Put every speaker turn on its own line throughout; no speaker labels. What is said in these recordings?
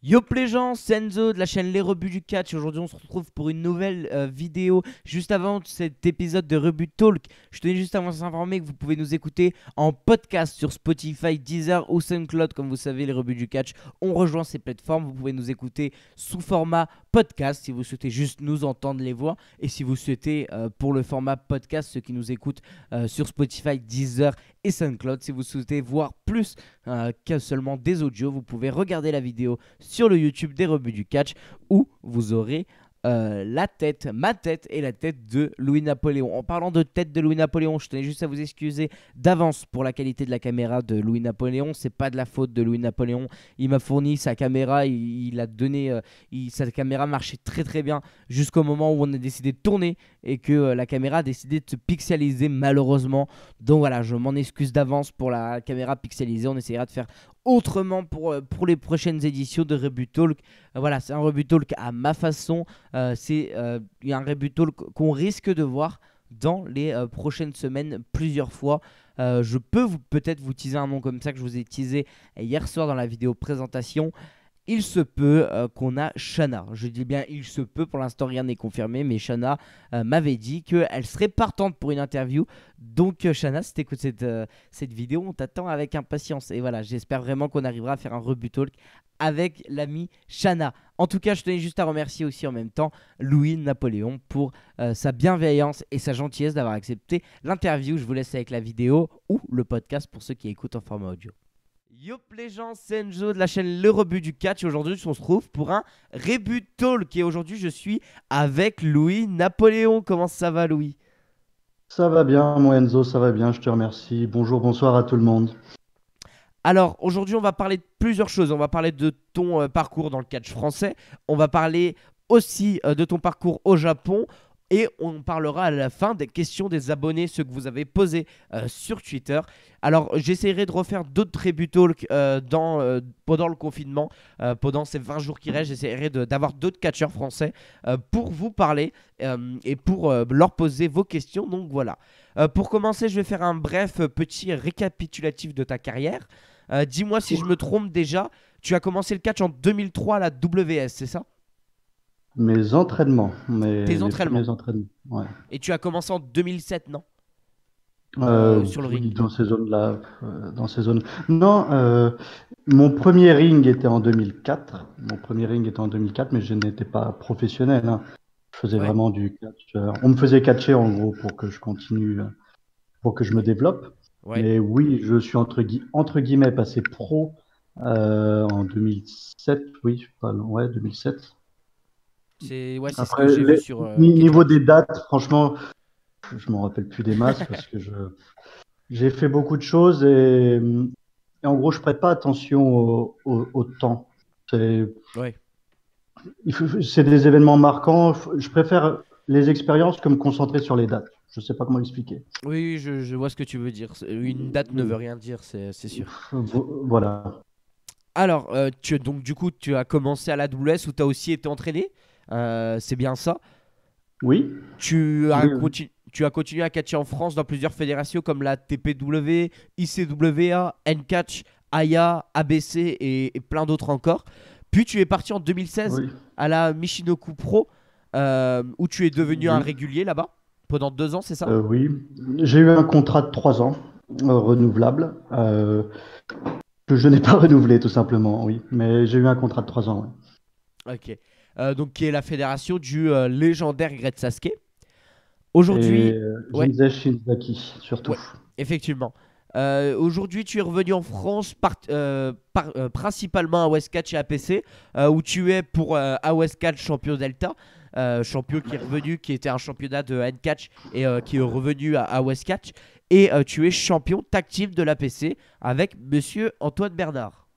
Yo les gens, c'est Enzo de la chaîne Les Rebuts du Catch. Aujourd'hui on se retrouve pour une nouvelle vidéo. Juste avant cet épisode de Rebut Talk, je tenais juste à vous informer que vous pouvez nous écouter en podcast sur Spotify, Deezer ou SoundCloud. Comme vous savez, Les Rebuts du Catch ont rejoint ces plateformes. Vous pouvez nous écouter sous format podcast si vous souhaitez juste nous entendre les voix. Et si vous souhaitez pour le format podcast, ceux qui nous écoutent sur Spotify, Deezer et SoundCloud, si vous souhaitez voir plus que seulement des audios, vous pouvez regarder la vidéo sur le YouTube des Rebuts du Catch où vous aurez ma tête et la tête de Louis-Napoléon. En parlant de tête de Louis-Napoléon, je tenais juste à vous excuser d'avance pour la qualité de la caméra de Louis-Napoléon. C'est pas de la faute de Louis-Napoléon. Il m'a fourni sa caméra, il a donné, sa caméra marchait très très bien jusqu'au moment où on a décidé de tourner et que la caméra a décidé de se pixeliser malheureusement. Donc voilà, je m'en excuse d'avance pour la caméra pixelisée. On essaiera de faire autrement pour les prochaines éditions de Rebut Talk. Voilà, c'est un Rebut Talk à ma façon. C'est un Rebut Talk qu'on risque de voir dans les prochaines semaines plusieurs fois. Je peux peut-être vous teaser un nom comme ça que je vous ai teasé hier soir dans la vidéo présentation. Il se peut qu'on a Shana. Je dis bien il se peut, pour l'instant rien n'est confirmé, mais Shana m'avait dit qu'elle serait partante pour une interview. Donc Shana, si tu écoutes cette vidéo, on t'attend avec impatience. Et voilà, j'espère vraiment qu'on arrivera à faire un Rebut Talk avec l'ami Shana. En tout cas, je tenais juste à remercier aussi en même temps Louis-Napoléon pour sa bienveillance et sa gentillesse d'avoir accepté l'interview. Je vous laisse avec la vidéo ou le podcast pour ceux qui écoutent en format audio. Yo les gens, c'est Enzo de la chaîne Le Rebut du Catch. Aujourd'hui, on se retrouve pour un Rebut Talk. Et aujourd'hui, je suis avec Louis-Napoléon. Comment ça va, Louis?
Ça va bien, moi Enzo, ça va bien, je te remercie. Bonjour, bonsoir à tout le monde.
Alors, aujourd'hui, on va parler de plusieurs choses. On va parler de ton parcours dans le catch français. On va parler aussi de ton parcours au Japon. Et on parlera à la fin des questions des abonnés, ceux que vous avez posés sur Twitter. Alors, j'essaierai de refaire d'autres Rebut Talk pendant le confinement. Pendant ces 20 jours qui restent, j'essaierai d'avoir d'autres catcheurs français pour vous parler et pour leur poser vos questions. Donc voilà. Pour commencer, je vais faire un bref petit récapitulatif de ta carrière. Dis-moi si je me trompe déjà. Tu as commencé le catch en 2003 à la WS, c'est ça?
Mes entraînements,
Tes
mes
entraînements.
premiers entraînements, ouais.
Et tu as commencé en 2007, non? Sur le
Oui,
ring.
dans ces zones-là, dans ces zones. Non, mon premier ring était en 2004. Mon premier ring était en 2004, mais je n'étais pas professionnel, hein. Je faisais
Ouais,
vraiment du catch. On me faisait catcher en gros pour que je continue, pour que je me développe.
ouais.
Mais oui, je suis entre guillemets passé pro en 2007. Oui, pas loin, ouais, 2007.
C'est ce que
Après,
j'ai vu sur
niveau
Catchmark.
des dates, franchement, je m'en rappelle plus des masses parce que j'ai fait beaucoup de choses et en gros, je prête pas attention au temps. C'est
Ouais.
c'est des événements marquants. Je préfère les expériences que me concentrer sur les dates. Je sais pas comment expliquer.
Oui, oui, je vois ce que tu veux dire. Une date ne veut rien dire, c'est sûr.
Voilà.
Alors, donc du coup, tu as commencé à la WS où tu as aussi été entraîné. C'est bien ça.
Oui, oui, oui.
Tu as continué à catcher en France dans plusieurs fédérations comme la TPW, ICWA, NCatch, AYA, ABC et plein d'autres encore. Puis tu es parti en 2016
Oui,
à la Michinoku Pro où tu es devenu un
oui,
régulier là-bas pendant 2 ans, c'est ça?
oui. J'ai eu un contrat de 3 ans renouvelable que je n'ai pas renouvelé tout simplement. Oui, mais j'ai eu un contrat de 3 ans. Ouais.
Ok. Donc qui est la fédération du légendaire Gret Sasuke.
Et
Aujourd'hui, ouais,
Jinsei Shinzaki surtout.
ouais, effectivement. Aujourd'hui, tu es revenu en France principalement à Westcatch et APC, où tu es pour à Westcatch champion Delta, champion qui est revenu, qui était un championnat de N-Catch et qui est revenu à Westcatch. Et tu es champion tag team de l'APC avec monsieur Antoine Bernard.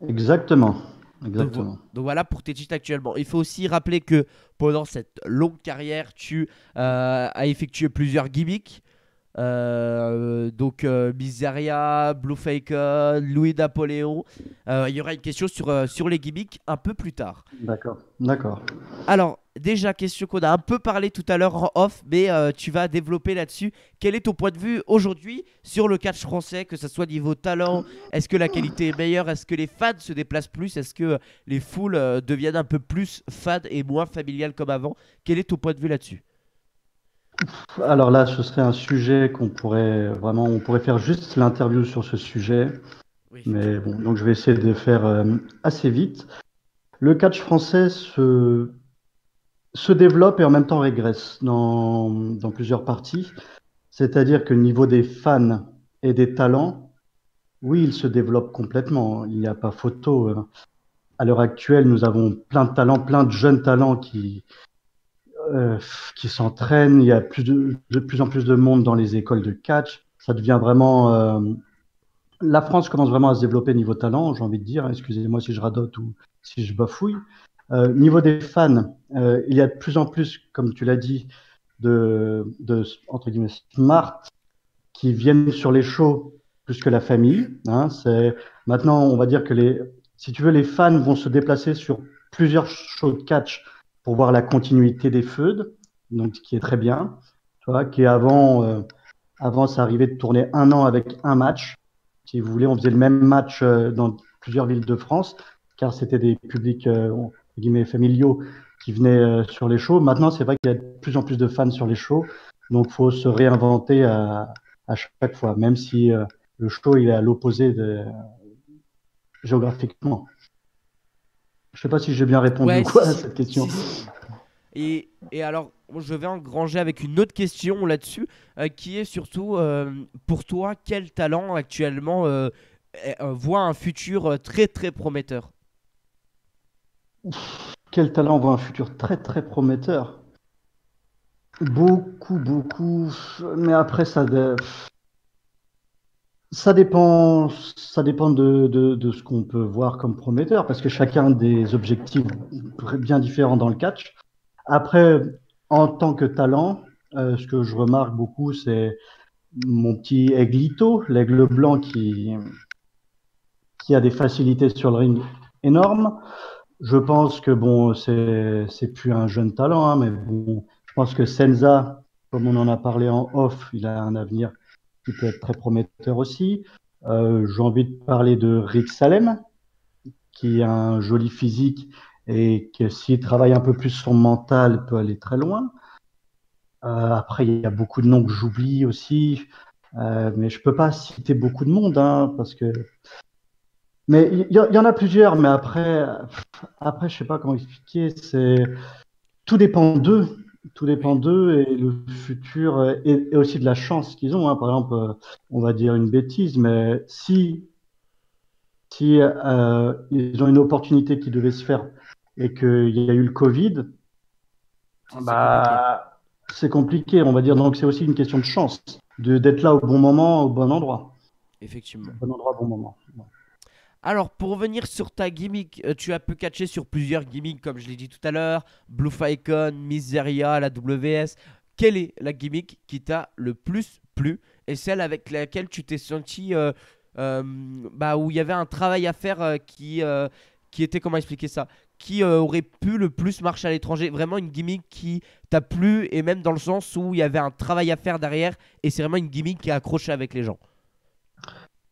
Exactement,
Donc,
exactement.
donc voilà pour tes titres actuellement. Il faut aussi rappeler que pendant cette longue carrière, tu as effectué plusieurs gimmicks. Donc Miseria, Blue Falcon, Louis Napoléon. Il y aura une question sur les gimmicks un peu plus tard.
D'accord, d'accord.
Alors, déjà, question qu'on a un peu parlé tout à l'heure en off, mais tu vas développer là-dessus. Quel est ton point de vue aujourd'hui sur le catch français, que ce soit niveau talent? Est-ce que la qualité est meilleure? Est-ce que les fans se déplacent plus? Est-ce que les foules deviennent un peu plus fans et moins familiales comme avant? Quel est ton point de vue là-dessus?
Alors là, ce serait un sujet on pourrait faire juste l'interview sur ce sujet,
Oui,
mais
effectivement.
bon, donc je vais essayer de faire assez vite. Le catch français se développe et en même temps régresse dans plusieurs parties. C'est-à-dire que le niveau des fans et des talents, oui, il se développe complètement. Il n'y a pas photo. À l'heure actuelle, nous avons plein de talents, plein de jeunes talents euh, qui s'entraînent. Il y a de plus en plus de monde dans les écoles de catch. Ça devient vraiment. La France commence vraiment à se développer niveau talent, j'ai envie de dire. Excusez-moi si je radote ou si je bafouille. Niveau des fans, il y a de plus en plus, comme tu l'as dit, entre guillemets, smart qui viennent sur les shows plus que la famille. Hein. Maintenant, on va dire que si tu veux, les fans vont se déplacer sur plusieurs shows de catch pour voir la continuité des feuds, donc ce qui est très bien. Tu vois, avant, ça arrivait de tourner un an avec un match. Si vous voulez, on faisait le même match dans plusieurs villes de France, car c'était des publics entre guillemets familiaux qui venaient sur les shows. Maintenant, c'est vrai qu'il y a de plus en plus de fans sur les shows, donc il faut se réinventer à chaque fois, même si le show il est à l'opposé géographiquement. Je ne sais pas si j'ai bien répondu ou
Ouais, si,
quoi à
si,
cette question.
si, si. Et alors, je vais engranger avec une autre question là-dessus, qui est surtout, pour toi, quel talent actuellement voit un futur très très prometteur?
Quel talent voit un futur très très prometteur. Beaucoup, beaucoup, mais après ça dépend de ce qu'on peut voir comme prometteur, parce que chacun a des objectifs bien différents dans le catch. Après, en tant que talent, ce que je remarque beaucoup, c'est mon petit Aiglito, l'aigle blanc qui a des facilités sur le ring énormes. Je pense que bon, c'est plus un jeune talent, hein, mais bon, je pense que Senza, comme on en a parlé en off, il a un avenir qui peut être très prometteur aussi. J'ai envie de parler de Rick Salem, qui a un joli physique et que s'il travaille un peu plus son mental, peut aller très loin. Après, il y a beaucoup de noms que j'oublie aussi, mais je peux pas citer beaucoup de monde, hein, parce que. Mais il y en a plusieurs, mais après, je sais pas comment expliquer. Tout dépend d'eux, tout dépend
Oui.
d'eux et le futur et aussi de la chance qu'ils ont. Hein. Par exemple, on va dire une bêtise, mais si ils ont une opportunité qui devait se faire et qu'il y a eu le Covid,
C'est compliqué,
bah, c'est compliqué, on va dire. Donc, c'est aussi une question de chance, d'être là au bon moment, au bon endroit.
effectivement.
Bon endroit, bon moment. Ouais.
Alors, pour revenir sur ta gimmick, tu as pu catcher sur plusieurs gimmicks, comme je l'ai dit tout à l'heure, Blue Falcon, Miseria, la WS. Quelle est la gimmick qui t'a le plus plu et celle avec laquelle tu t'es senti, bah, où il y avait un travail à faire qui était, comment expliquer ça, qui aurait pu le plus marcher à l'étranger? Vraiment une gimmick qui t'a plu et même dans le sens où il y avait un travail à faire derrière et c'est vraiment une gimmick qui a accroché avec les gens.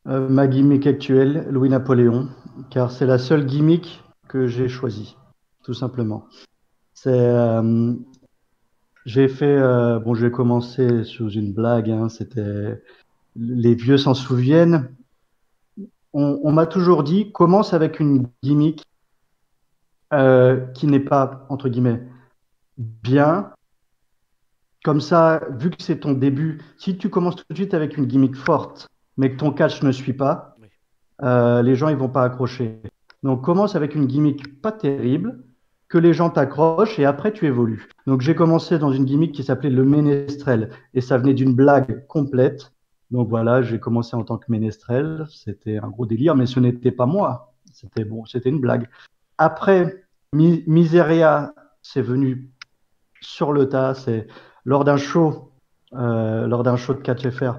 Ma gimmick actuelle, Louis-Napoléon, car c'est la seule gimmick que j'ai choisie, tout simplement. C'est, bon, j'ai commencé sous une blague, hein, les vieux s'en souviennent. On m'a toujours dit, commence avec une gimmick qui n'est pas, entre guillemets, bien. Comme ça, vu que c'est ton début, si tu commences tout de suite avec une gimmick forte, mais que ton catch ne suit pas,
Oui.
les gens ils vont pas accrocher. Donc commence avec une gimmick pas terrible, que les gens t'accrochent et après tu évolues. Donc j'ai commencé dans une gimmick qui s'appelait le ménestrel et ça venait d'une blague complète. Donc voilà, j'ai commencé en tant que ménestrel, c'était un gros délire, mais ce n'était pas moi. C'était bon, c'était une blague. Après, Miseria, c'est venu sur le tas. C'est lors d'un show. lors d'un show de catch FR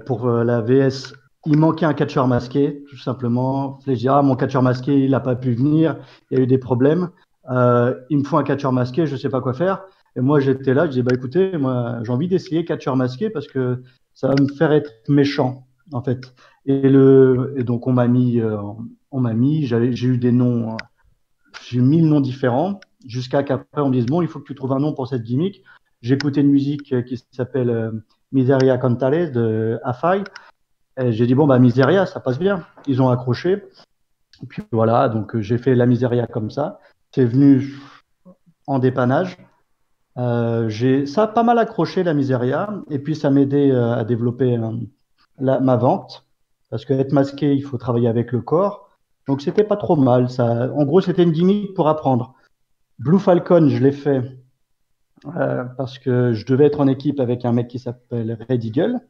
pour la VS. Il manquait un catcheur masqué, tout simplement. Je dis, ah, mon catcheur masqué, il n'a pas pu venir, il y a eu des problèmes. Il me faut un catcheur masqué, je ne sais pas quoi faire. Et moi, j'étais là, je dis, bah écoutez, moi, j'ai envie d'essayer catcheur masqué parce que ça va me faire être méchant, en fait. Et donc, j'ai eu des noms, j'ai eu 1000 noms différents, jusqu'à qu'après, on me dise, bon, il faut que tu trouves un nom pour cette gimmick. J'ai écouté une musique qui s'appelle Miseria Cantale de Afai. Et j'ai dit, bon, bah, Miseria, ça passe bien. Ils ont accroché. Et puis voilà, donc j'ai fait la Miseria comme ça. C'est venu en dépannage. Ça a pas mal accroché la Miseria. Et puis ça m'aidait à développer ma vente. Parce que être masqué, il faut travailler avec le corps. Donc c'était pas trop mal. Ça, en gros, c'était une gimmick pour apprendre. Blue Falcon, je l'ai fait parce que je devais être en équipe avec un mec qui s'appelle Red Eagle.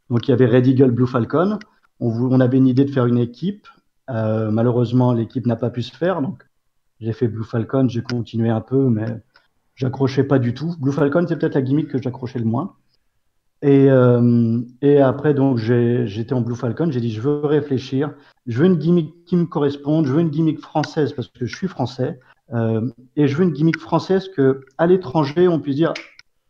Donc il y avait Red Eagle, Blue Falcon. On avait une idée de faire une équipe. Malheureusement, l'équipe n'a pas pu se faire. Donc j'ai fait Blue Falcon, j'ai continué un peu, mais j'accrochais pas du tout. Blue Falcon, c'est peut-être la gimmick que j'accrochais le moins. Et après, donc j'étais en Blue Falcon. J'ai dit, je veux réfléchir. Je veux une gimmick qui me corresponde. Je veux une gimmick française parce que je suis français. Et je veux une gimmick française que à l'étranger, on puisse dire,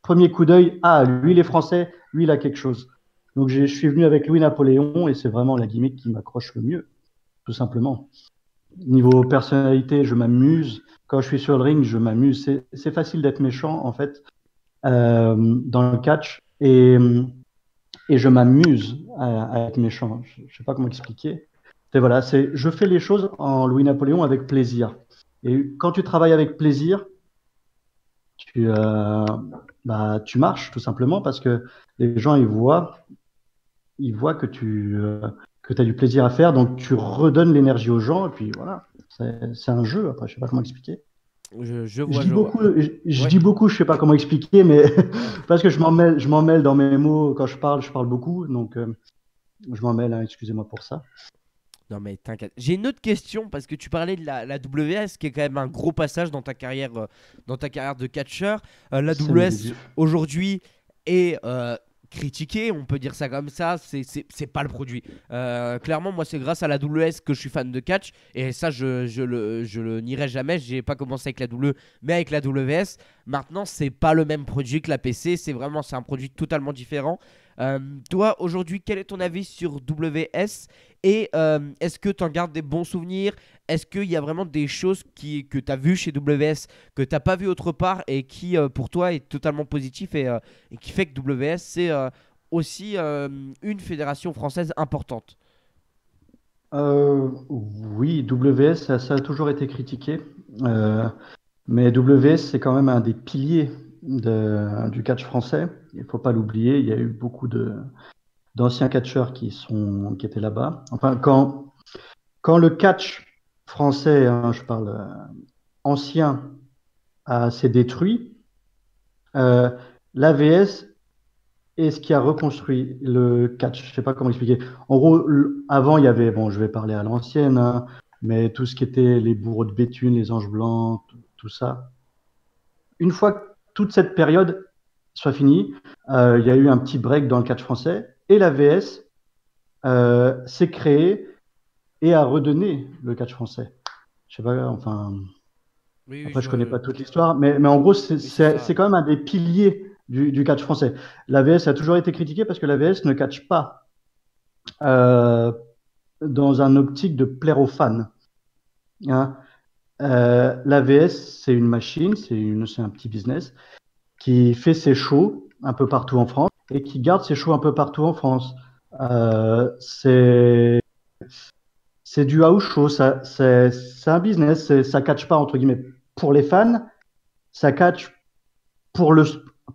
premier coup d'œil, ah, lui, il est français, lui, il a quelque chose. Donc, je suis venu avec Louis Napoléon et c'est vraiment la gimmick qui m'accroche le mieux, tout simplement. Niveau personnalité, je m'amuse. Quand je suis sur le ring, je m'amuse. C'est facile d'être méchant, en fait, dans le catch. Et je m'amuse à être méchant. Je ne sais pas comment expliquer. Voilà, je fais les choses en Louis Napoléon avec plaisir. Et quand tu travailles avec plaisir, tu marches tout simplement parce que les gens ils voient que que as du plaisir à faire, donc tu redonnes l'énergie aux gens et puis voilà, c'est un jeu. Après, je sais pas comment expliquer.
Je
Je
vois,
dis
je vois.
beaucoup, je
Ouais.
dis beaucoup, je sais pas comment expliquer, mais parce que je m'en mêle dans mes mots quand je parle beaucoup, donc je m'en mêle. Hein, excusez-moi pour ça.
Non mais t'inquiète. J'ai une autre question parce que tu parlais de la WS qui est quand même un gros passage dans ta carrière de catcheur. La
C'est
WS
mérité.
aujourd'hui est critiquée, on peut dire ça comme ça. C'est pas le produit. Clairement, moi c'est grâce à la WS que je suis fan de catch et ça je le nierai jamais. J'ai pas commencé avec la W mais avec la WS. Maintenant c'est pas le même produit que la PC. C'est un produit totalement différent. Toi aujourd'hui, quel est ton avis sur WS? Et est-ce que tu en gardes des bons souvenirs? Est-ce qu'il y a vraiment des choses que tu as vues chez WS que tu n'as pas vues autre part et qui pour toi est totalement positif et qui fait que WS c'est aussi une fédération française importante?
Oui, WS, ça a toujours été critiqué. Euh, Mais WS, c'est quand même un des piliers du catch français. Il ne faut pas l'oublier. Il y a eu beaucoup d'anciens catcheurs qui étaient là-bas. Enfin, quand le catch français, hein, je parle ancien, s'est détruit, euh, l'AVS est ce qui a reconstruit le catch. Je ne sais pas comment expliquer. En gros, avant, il y avait, bon, je vais parler à l'ancienne, hein, mais tout ce qui était les bourreaux de Béthune, les anges blancs, tout ça. Une fois que toute cette période soit finie, il y a eu un petit break dans le catch français et la VS s'est créée et a redonné le catch français. Je sais pas, enfin,
Oui, oui,
après je connais pas toute l'histoire, mais en gros
oui, c'est ça.
c'est quand même un des piliers du catch français. La VS a toujours été critiquée parce que la VS ne catch pas euh, dans un optique de plaire aux fans. Hein. La VS, c'est une machine, c'est un petit business qui fait ses shows un peu partout en France et qui garde ses shows un peu partout en France. Euh, c'est c'est du house show, c'est un business, ça catch pas entre guillemets pour les fans, ça catch pour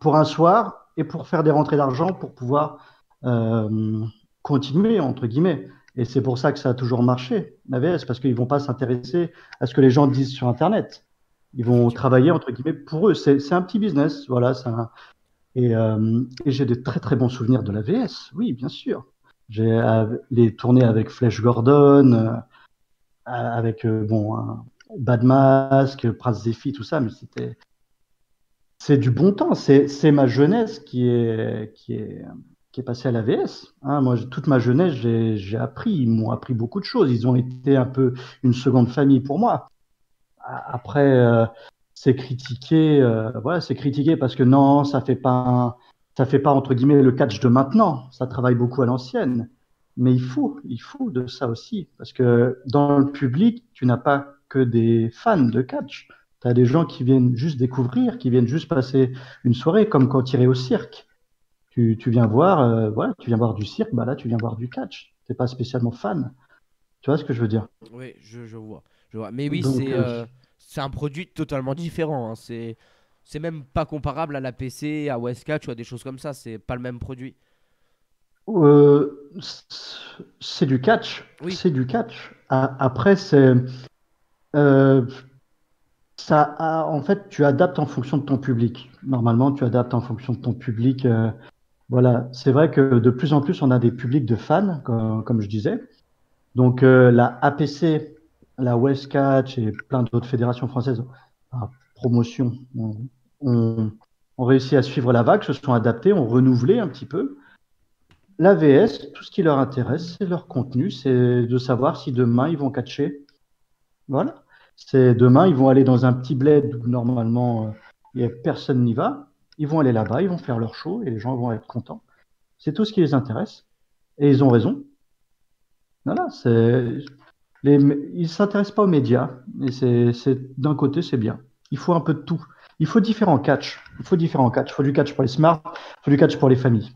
pour un soir et pour faire des rentrées d'argent pour pouvoir euh, continuer entre guillemets. Et c'est pour ça que ça a toujours marché, l'AVS, parce qu'ils vont pas s'intéresser à ce que les gens disent sur Internet. Ils vont
Effectivement.
travailler entre guillemets pour eux. C'est un petit business, voilà. Et j'ai de très très bons souvenirs de la VS, oui, bien sûr. J'ai les tournées avec Flash Gordon, avec Bad Mask, Prince Zephy, tout ça, mais c'est du bon temps. C'est ma jeunesse qui est passée à la VS. Hein. Moi, toute ma jeunesse, j'ai appris. Ils m'ont appris beaucoup de choses. Ils ont été un peu une seconde famille pour moi. Après, c'est critiqué. Voilà, c'est critiqué parce que non, ça fait pas entre guillemets le catch de maintenant. Ça travaille beaucoup à l'ancienne. Mais il faut de ça aussi. Parce que dans le public, tu n'as pas que des fans de catch. Tu as des gens qui viennent juste découvrir, qui viennent juste passer une soirée, comme quand tu irais au cirque. Tu viens voir, voilà, tu viens voir du cirque, bah là, tu viens voir du catch. Tu n'es pas spécialement fan. Tu vois ce que je veux dire?
Oui, je vois. Je vois. Mais oui,
Donc,
c'est un produit totalement différent, hein. C'est même pas comparable à la PC, à Westcatch ou à des choses comme ça. C'est pas le même produit.
c'est du catch.
Oui,
C'est du catch. Après, euh, en fait, tu adaptes en fonction de ton public. Normalement, tu adaptes en fonction de ton public. Voilà, c'est vrai que de plus en plus, on a des publics de fans, comme je disais. Donc, la APC, la Westcatch et plein d'autres fédérations françaises, promotion, ont, ont réussi à suivre la vague, se sont adaptés, ont renouvelé un petit peu. L'AVS, tout ce qui leur intéresse, c'est leur contenu, c'est de savoir si demain ils vont catcher. Voilà. C'est demain, ils vont aller dans un petit bled où normalement personne n'y va. Ils vont aller là-bas, ils vont faire leur show et les gens vont être contents. C'est tout ce qui les intéresse. Et ils ont raison. Voilà, les, ils ne s'intéressent pas aux médias. Et d'un côté, c'est bien. Il faut un peu de tout. Il faut différents catchs. Il faut différents catchs. Il faut du catch pour les smarts, il faut du catch pour les familles.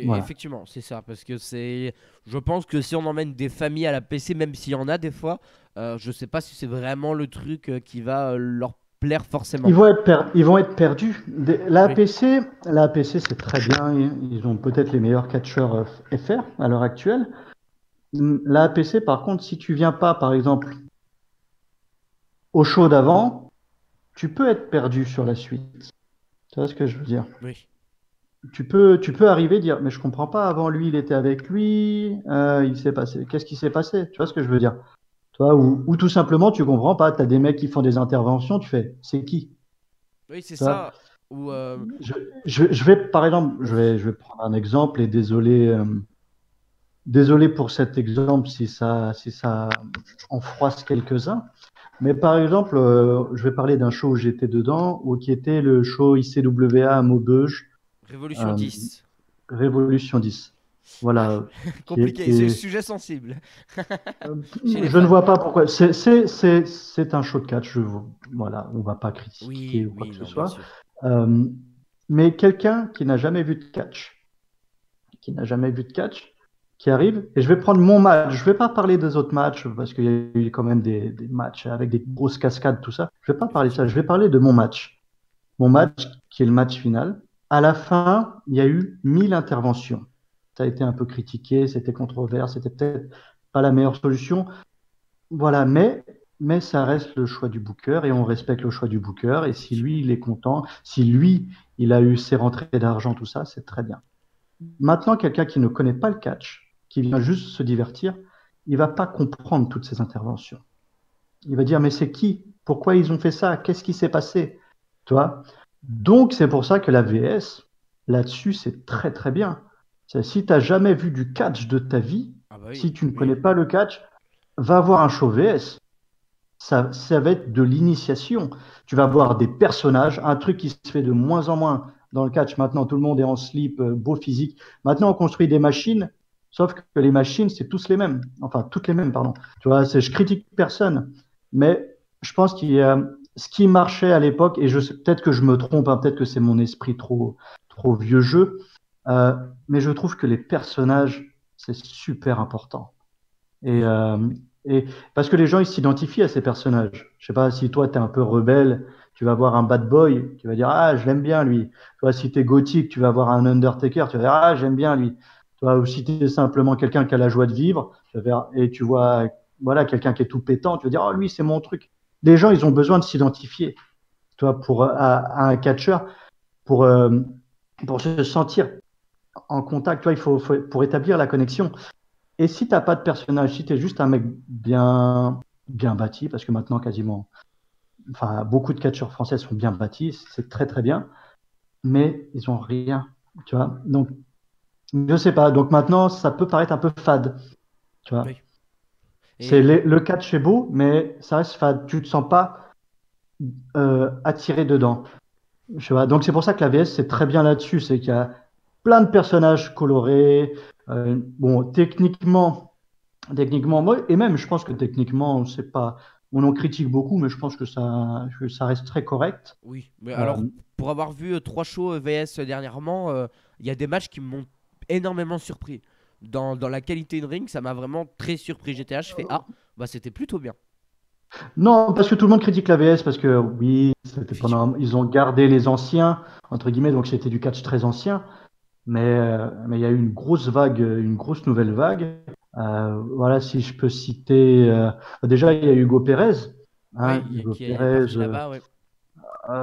Voilà.
Effectivement, c'est ça. Parce que c'est. Je pense que si on emmène des familles à la PC, même s'il y en a des fois, je sais pas si c'est vraiment le truc qui va leur plaire forcément.
Ils vont être perdus.
Oui.
La APC, c'est très bien. Ils ont peut-être les meilleurs catcheurs FR à l'heure actuelle. La APC, par contre, si tu viens pas, par exemple, au show d'avant, tu peux être perdu sur la suite. Tu vois ce que je veux dire?
Oui.
Tu peux arriver et dire, mais je comprends pas, avant lui, il était avec lui, il s'est passé, qu'est-ce qui s'est passé? Tu vois ce que je veux dire? Toi, ou tout simplement, tu comprends pas, tu as des mecs qui font des interventions, tu fais, c'est qui?
Oui, c'est
Tu vois?
ça. Ou
Je, je vais, par exemple,
vas-y.
je vais prendre un exemple et désolé pour cet exemple si ça en froisse quelques-uns. Mais par exemple, je vais parler d'un show où j'étais dedans, ou qui était le show ICWA à Maubeuge,
Révolution
euh,
10.
Révolution 10. Voilà,
Compliqué, c'est sujet sensible
euh,
chez les
je ne
fans.
vois pas pourquoi. C'est un show de catch. Voilà, on va pas critiquer
Oui,
ou quoi
oui,
que ce
non, bien
soit.
sûr.
Euh, mais quelqu'un qui n'a jamais vu de catch, qui arrive, et je vais prendre mon match. Je vais pas parler des autres matchs parce qu'il y a eu quand même des matchs avec des grosses cascades, tout ça. Je vais pas parler de ça.
Effectivement.
Je vais parler de mon match. Mon match, qui est le match final. À la fin, il y a eu 1000 interventions. Ça a été un peu critiqué, c'était controversé, c'était peut-être pas la meilleure solution. Voilà, mais ça reste le choix du booker et on respecte le choix du booker. Et si lui,
Effectivement.
il est content, si lui, il a eu ses rentrées d'argent, tout ça, c'est très bien. Maintenant, quelqu'un qui ne connaît pas le catch, qui vient juste se divertir, il va pas comprendre toutes ces interventions. Il va dire, mais c'est qui? Pourquoi ils ont fait ça? Qu'est-ce qui s'est passé? Tu vois? Donc, c'est pour ça que la VS, là-dessus, c'est très, très bien. Si tu n'as jamais vu du catch de ta vie,
Ah bah
si
oui,
tu ne
oui.
connais pas le catch, va voir un show VS. Ça va être de l'initiation. Tu vas voir des personnages, un truc qui se fait de moins en moins dans le catch. Maintenant, tout le monde est en slip, beau physique. Maintenant, on construit des machines, sauf que les machines, c'est tous les mêmes. Enfin, toutes les mêmes, pardon. Tu vois, je critique personne. Mais je pense qu'il y a ce qui marchait à l'époque, et peut-être que je me trompe, hein, peut-être que c'est mon esprit trop vieux jeu, euh, mais je trouve que les personnages, c'est super important. Et,
Oui.
euh, et parce que les gens, ils s'identifient à ces personnages. Je sais pas, si toi, tu es un peu rebelle, tu vas voir un bad boy, tu vas dire, ah, je l'aime bien, lui. Toi, si tu es gothique, tu vas voir un Undertaker, tu vas dire, ah, j'aime bien, lui. Toi, ou si tu es simplement quelqu'un qui a la joie de vivre, et tu vois, voilà, quelqu'un qui est tout pétant, tu vas dire, oh, lui, c'est mon truc. Les gens, ils ont besoin de s'identifier, toi, à un catcheur, pour, euh, pour se sentir en contact. Toi, pour établir la connexion. Et si t'as pas de personnage, si tu es juste un mec bien bâti, parce que maintenant quasiment enfin, beaucoup de catcheurs français sont bien bâtis, c'est très très bien, mais ils ont rien, tu vois. Donc, je sais pas. Donc maintenant, ça peut paraître un peu fade, tu vois.
Oui. Et
Le catch est beau, mais ça reste fade. Tu te sens pas attiré dedans. Je sais pas. Donc c'est pour ça que la VS c'est très bien là-dessus, c'est qu'il y a plein de personnages colorés. Bon, techniquement, moi, et même je pense que techniquement, c'est pas, on en critique beaucoup, mais je pense que ça reste très correct.
oui, mais
Euh,
alors pour avoir vu trois shows VS dernièrement, il y a des matchs qui m'ont énormément surpris. Dans la qualité de ring, ça m'a vraiment très surpris. GTA, je fais ah, bah c'était plutôt bien.
non, parce que tout le monde critique la VS parce que oui,
Effectivement.
ils ont gardé les anciens entre guillemets, donc c'était du catch très ancien. Mais il y a eu une grosse vague, une grosse nouvelle vague. Voilà, si je peux citer, déjà il y a Hugo Pérez. Hein,
Oui,
Hugo
qui est
Pérez,
parti là-bas, ouais.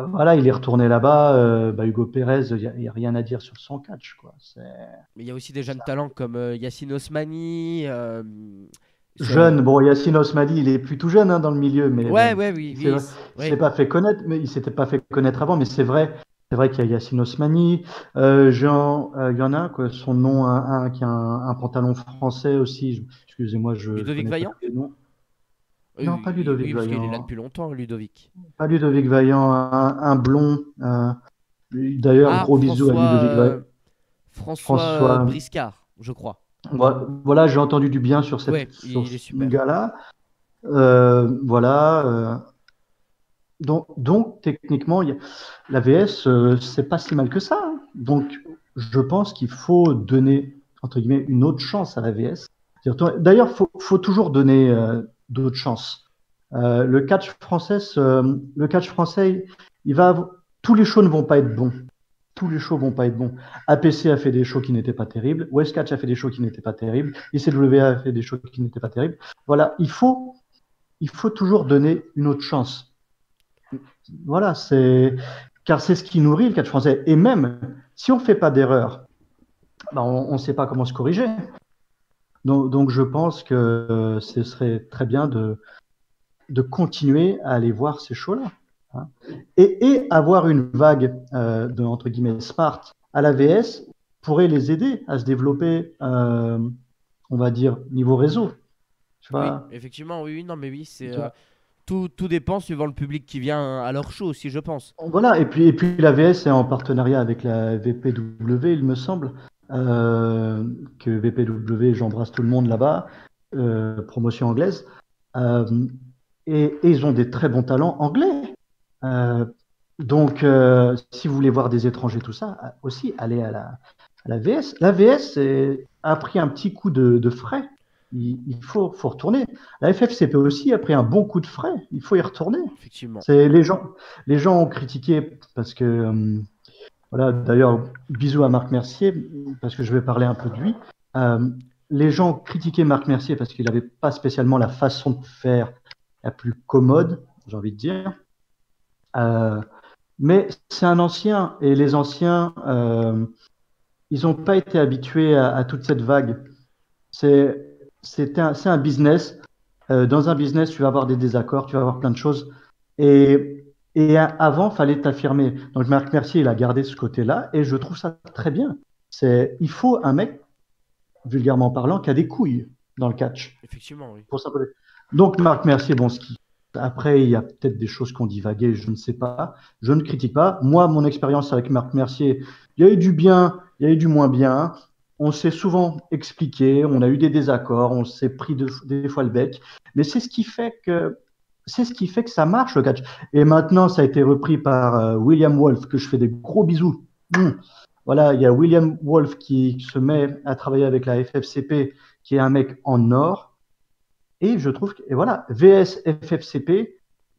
voilà, il est retourné là-bas. Bah, Hugo Pérez, il y a rien à dire sur son catch, quoi.
Mais il y a aussi des jeunes talents comme Yassine Osmani.
Jeune, bon, Yacine Osmali, il est plus tout jeune hein, dans le milieu, mais
Ouais,
bon,
ouais, oui,
c'est
oui,
vrai, il s'est
ouais.
pas fait connaître, mais il s'était pas fait connaître avant, mais c'est vrai qu'il y a Yacine Osmani. Il y en a un, quoi, son nom, qui a un pantalon français aussi. Excusez-moi, je
Ludovic
connais pas
Vaillant?
tous les noms. Non, pas
Oui,
Ludovic
oui, parce qu'il est là
Vaillant.
depuis longtemps, Ludovic.
Pas Ludovic Vaillant, un blond. D'ailleurs,
Ah,
gros bisous à Ludovic Vaillant.
François
François.
Briscard, je crois.
Voilà, j'ai entendu du bien sur
Ouais,
sur
il est
ce
super.
gars-là. Voilà. Techniquement, la VS, c'est pas si mal que ça. Hein. Donc, je pense qu'il faut donner, entre guillemets, une autre chance à la VS. D'ailleurs, faut toujours donner d'autres chances. Le catch français, il va, tous les shows ne vont pas être bons. Tous les shows vont pas être bons. APC a fait des shows qui n'étaient pas terribles. Westcatch a fait des shows qui n'étaient pas terribles. ICWA a fait des shows qui n'étaient pas terribles. Voilà, il faut toujours donner une autre chance. Voilà, car c'est ce qui nourrit le catch français. Et même si on ne fait pas d'erreur, ben, on ne sait pas comment se corriger. Donc je pense que ce serait très bien de continuer à aller voir ces shows-là. Hein. Et avoir une vague de, entre guillemets, smart à la VS pourrait les aider à se développer, on va dire, niveau réseau. Tu
Oui,
vois,
effectivement, oui, oui, non, mais oui,
tu vois.
tout dépend suivant le public qui vient à leur show aussi, je pense.
Voilà, et puis la VS est en partenariat avec la VPW, il me semble, euh, que VPW, j'embrasse tout le monde là-bas, promotion anglaise, euh, et ils ont des très bons talents anglais. Euh, si vous voulez voir des étrangers, tout ça, aussi, allez à la VS. La VS a pris un petit coup de frais. Il faut retourner. La FFCP aussi a pris un bon coup de frais. Il faut y retourner.
Effectivement.
C'est les gens ont critiqué parce que voilà. D'ailleurs, bisous à Marc Mercier parce que je vais parler un peu de lui. Euh, les gens ont critiqué Marc Mercier parce qu'il n'avait pas spécialement la façon de faire la plus commode, j'ai envie de dire. Euh, mais c'est un ancien et les anciens, ils n'ont pas été habitués à toute cette vague. C'est un business. Dans un business, tu vas avoir des désaccords, tu vas avoir plein de choses. Avant, fallait t'affirmer. Donc Marc Mercier, il a gardé ce côté-là et je trouve ça très bien. Il faut un mec, vulgairement parlant, qui a des couilles dans le catch.
Effectivement, oui.
Pour s'imposer. Donc Marc Mercier, bon, après, il y a peut-être des choses qui ont divagué, je ne sais pas. Je ne critique pas. Moi, mon expérience avec Marc Mercier, il y a eu du bien, il y a eu du moins bien. On s'est souvent expliqué, on a eu des désaccords, on s'est pris des fois le bec. Mais c'est ce qui fait que ça marche le catch. Et maintenant, ça a été repris par William Wolf, que je fais des gros bisous. Voilà, il y a William Wolf qui se met à travailler avec la FFCP, qui est un mec en or. Et je trouve que, et voilà, VS FFCP,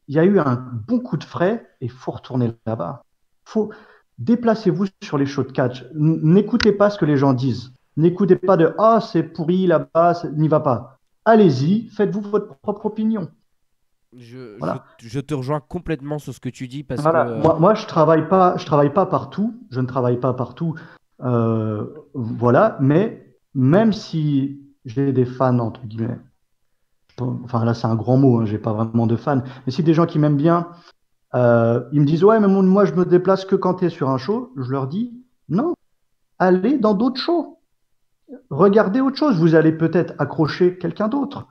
il y a eu un bon coup de frais et il faut retourner là-bas. Faut Déplacez-vous sur les shows de catch. N'écoutez pas ce que les gens disent. N'écoutez pas de ah c'est pourri là-bas, n'y va pas. Allez-y, faites-vous votre propre opinion. Voilà.
Je te rejoins complètement sur ce que tu dis parce que
Voilà. Moi je travaille pas partout. Je ne travaille pas partout. Voilà. Mais même si j'ai des fans entre guillemets, enfin là c'est un grand mot, hein, j'ai pas vraiment de fans, mais si des gens qui m'aiment bien, ils me disent ouais, mais moi je me déplace que quand tu es sur un show, je leur dis non, allez dans d'autres shows, regardez autre chose, vous allez peut-être accrocher quelqu'un d'autre.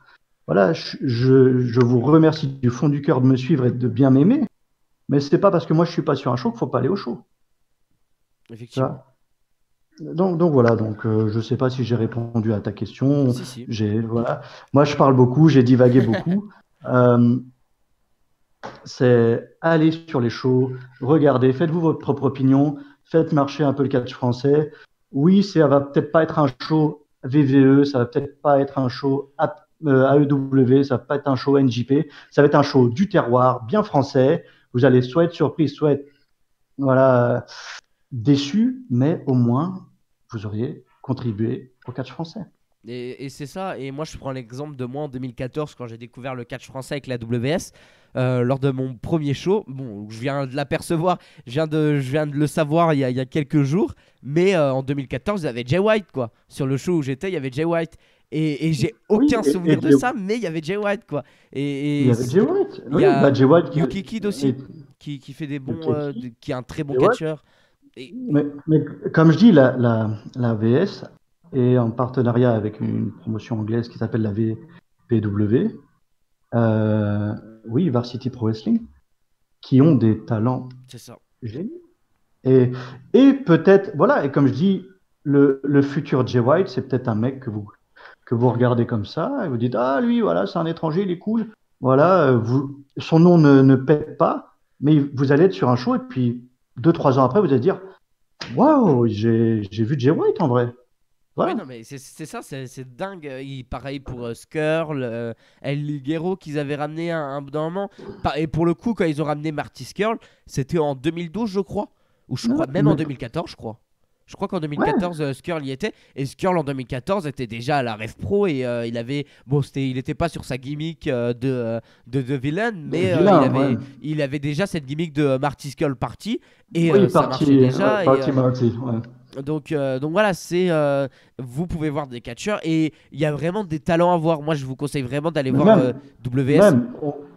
Voilà, je vous remercie du fond du cœur de me suivre et de bien m'aimer, mais c'est pas parce que moi je suis pas sur un show qu'il faut pas aller au show. Tu
Effectivement.
vois. Donc voilà, donc je sais pas si j'ai répondu à ta question.
Si, si.
Voilà. Moi je parle beaucoup, j'ai divagué beaucoup. Euh, c'est aller sur les shows, regardez, faites-vous votre propre opinion, faites marcher un peu le catch français. Oui, ça va peut-être pas être un show VVE, ça va peut-être pas être un show AEW, ça va pas être un show NJP, ça va être un show du terroir, bien français. Vous allez soit être surpris, soit être voilà, déçu, mais au moins vous auriez contribué au catch français.
Et c'est ça, et moi je prends l'exemple de moi en 2014 quand j'ai découvert le catch français avec la WS, lors de mon premier show. Bon, je viens de l'apercevoir, je viens de le savoir il y a quelques jours, mais en 2014 il y avait Jay White quoi. Sur le show où j'étais, il y avait Jay White. Et j'ai
Oui,
aucun souvenir de ça, mais il y avait Jay White quoi.
il
Et
y avait Jay White.
il y
Oui,
a
bah Jay White
Yuki Kid aussi,
et,
qui fait des bons,
ok,
qui est un très bon
Jay White.
catcheur. Et
Mais comme je dis, la VS est en partenariat avec une promotion anglaise qui s'appelle la VPW, euh, oui, Varsity Pro Wrestling, qui ont des talents
c'est ça.
géniaux. Et, et peut-être, voilà, et comme je dis, le futur Jay White, c'est peut-être un mec que vous regardez comme ça, et vous dites, ah, lui, voilà, c'est un étranger, il est cool. Voilà, son nom ne pète pas, mais vous allez être sur un show, et puis 2, 3 ans après, vous allez dire, waouh, j'ai vu Jay White en vrai.
Oui,
Voilà.
non, mais c'est ça, c'est dingue. Pareil pour Skrull, El Ligero qu'ils avaient ramené un bout d'un moment. Et pour le coup, quand ils ont ramené Marty Skrull, c'était en 2012, je crois. Ou je crois, même en
Mais,
2014, je crois. Je crois qu'en
ouais,
2014, Skrull y était. Et Skrull en 2014 était déjà à la Rev Pro. Et il avait. Bon, il n'était pas sur sa gimmick de villain, mais
vilain, ouais.
il avait déjà cette gimmick de Marty Skrull Party. Et
Oui,
ça marchait
ouais,
déjà.
Marty, ouais.
Donc voilà, vous pouvez voir des catcheurs et il y a vraiment des talents à voir. Moi, je vous conseille vraiment d'aller
Mais
voir WS.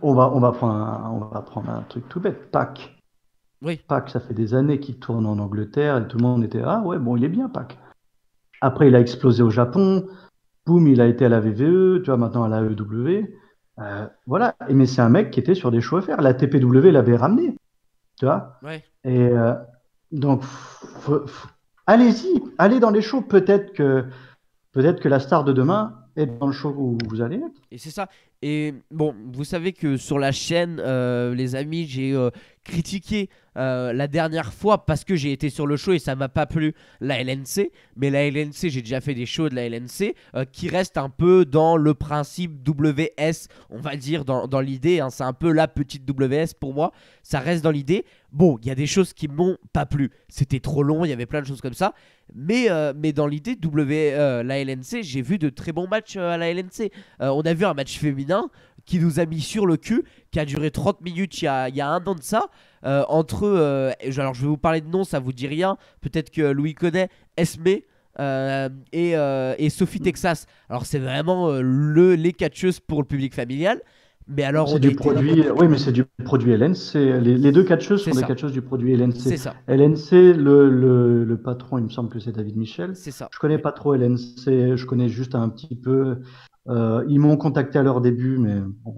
on va prendre un truc tout bête. Pac.
Oui,
Pac, ça fait des années qu'il tourne en Angleterre et tout le monde était, ah ouais, bon, il est bien, Pac. Après, il a explosé au Japon. Boum, il a été à la VVE, tu vois, maintenant à la AEW. Voilà. Mais c'est un mec qui était sur des shows à faire. La TPW l'avait ramené, tu vois.
ouais.
Et donc, allez-y, allez dans les shows. Peut-être que la star de demain est dans le show où vous allez être.
Et c'est ça. Et bon, vous savez que sur la chaîne, les amis, j'ai critiqué la dernière fois parce que j'ai été sur le show et ça m'a pas plu la LNC. Mais la LNC, j'ai déjà fait des shows de la LNC qui restent un peu dans le principe WS, on va dire, dans l'idée. Hein. C'est un peu la petite WS pour moi. Ça reste dans l'idée. Bon, il y a des choses qui m'ont pas plu. C'était trop long, il y avait plein de choses comme ça. Mais dans l'idée, la LNC, j'ai vu de très bons matchs à la LNC. On a vu un match féminin qui nous a mis sur le cul, qui a duré 30 minutes il y a un an de ça, entre, alors je vais vous parler de nom, ça vous dit rien, peut-être que Louis connaît, Esme et Sophie Texas. Alors c'est vraiment les catcheuses pour le public familial, mais alors
C'est
on a
du
été...
produit, oui, mais c'est du produit LNC. Les deux catcheuses
C'est
sont des
ça,
catcheuses du produit LNC.
c'est ça,
LNC, le patron, il me semble que c'est David Michel.
c'est ça,
Je connais
oui.
pas trop LNC, je connais juste un petit peu. Ils m'ont contacté à leur début, mais bon,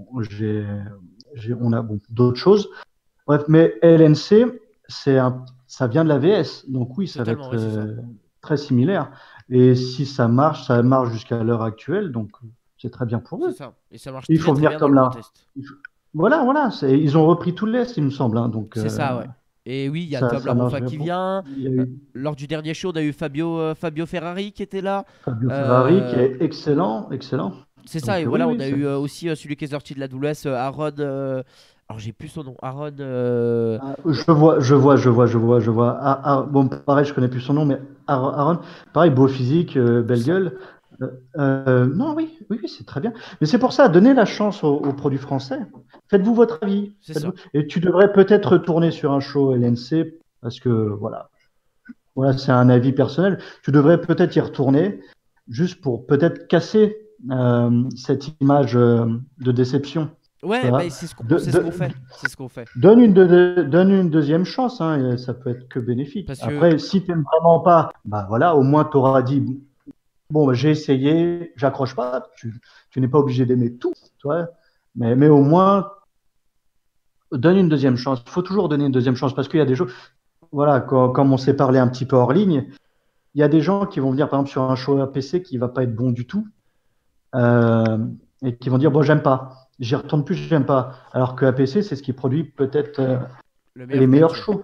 on a bon, d'autres choses. Bref, mais LNC, ça vient de la VS, donc oui, ça va
Totalement,
être
oui, c'est ça.
très similaire. Et si ça marche jusqu'à l'heure actuelle, donc c'est très bien pour
C'est
eux.
ça. Et ça marche
Il
très
faut
très
venir
bien dans
comme
le Grand
là.
Est.
Voilà, ils ont repris tout l'Est, il me semble, hein, donc
C'est ça, ouais. Et oui, il y a Tom
ça marche
Larosa
bien
qui
pour.
vient.
Il y a eu
Lors du dernier show, on a eu Fabio Ferrari qui était là.
Fabio Ferrari qui
Euh,
est excellent, excellent.
c'est ça, et
Donc oui,
voilà, on
oui,
a eu aussi celui qui est sorti de la WS, Aaron. Alors, j'ai plus son nom. Aaron.
je vois. Bon, pareil, je connais plus son nom, mais Aaron, pareil, beau physique,
C'est
belle
ça.
gueule. Non, oui, c'est très bien. Mais c'est pour ça, donnez la chance aux produits français. Faites-vous votre avis.
C'est ça.
Et tu devrais peut-être retourner sur un show LNC, parce que voilà, c'est un avis personnel. Tu devrais peut-être y retourner, juste pour peut-être casser. cette image de déception. Tu
Ouais,
vois.
bah, c'est ce qu'on
De-
c'est ce qu'on
de-
fait. C'est ce qu'on fait.
donne une deuxième chance, hein, et ça peut être que bénéfique.
Parce que,
Après, si tu n'aimes vraiment pas, bah voilà, au moins tu auras dit, bon, bah, j'ai essayé, j'accroche pas, tu n'es pas obligé d'aimer tout, tu vois, mais au moins, donne une deuxième chance. Il faut toujours donner une deuxième chance parce qu'il y a des choses, voilà, comme on s'est parlé un petit peu hors ligne, il y a des gens qui vont venir, par exemple, sur un show APC qui va pas être bon du tout, euh, et qui vont dire, bon, j'aime pas, j'y retourne plus, j'aime pas. Alors que APC, c'est ce qui produit peut-être
le
les
meilleur
meilleurs
catch.
shows.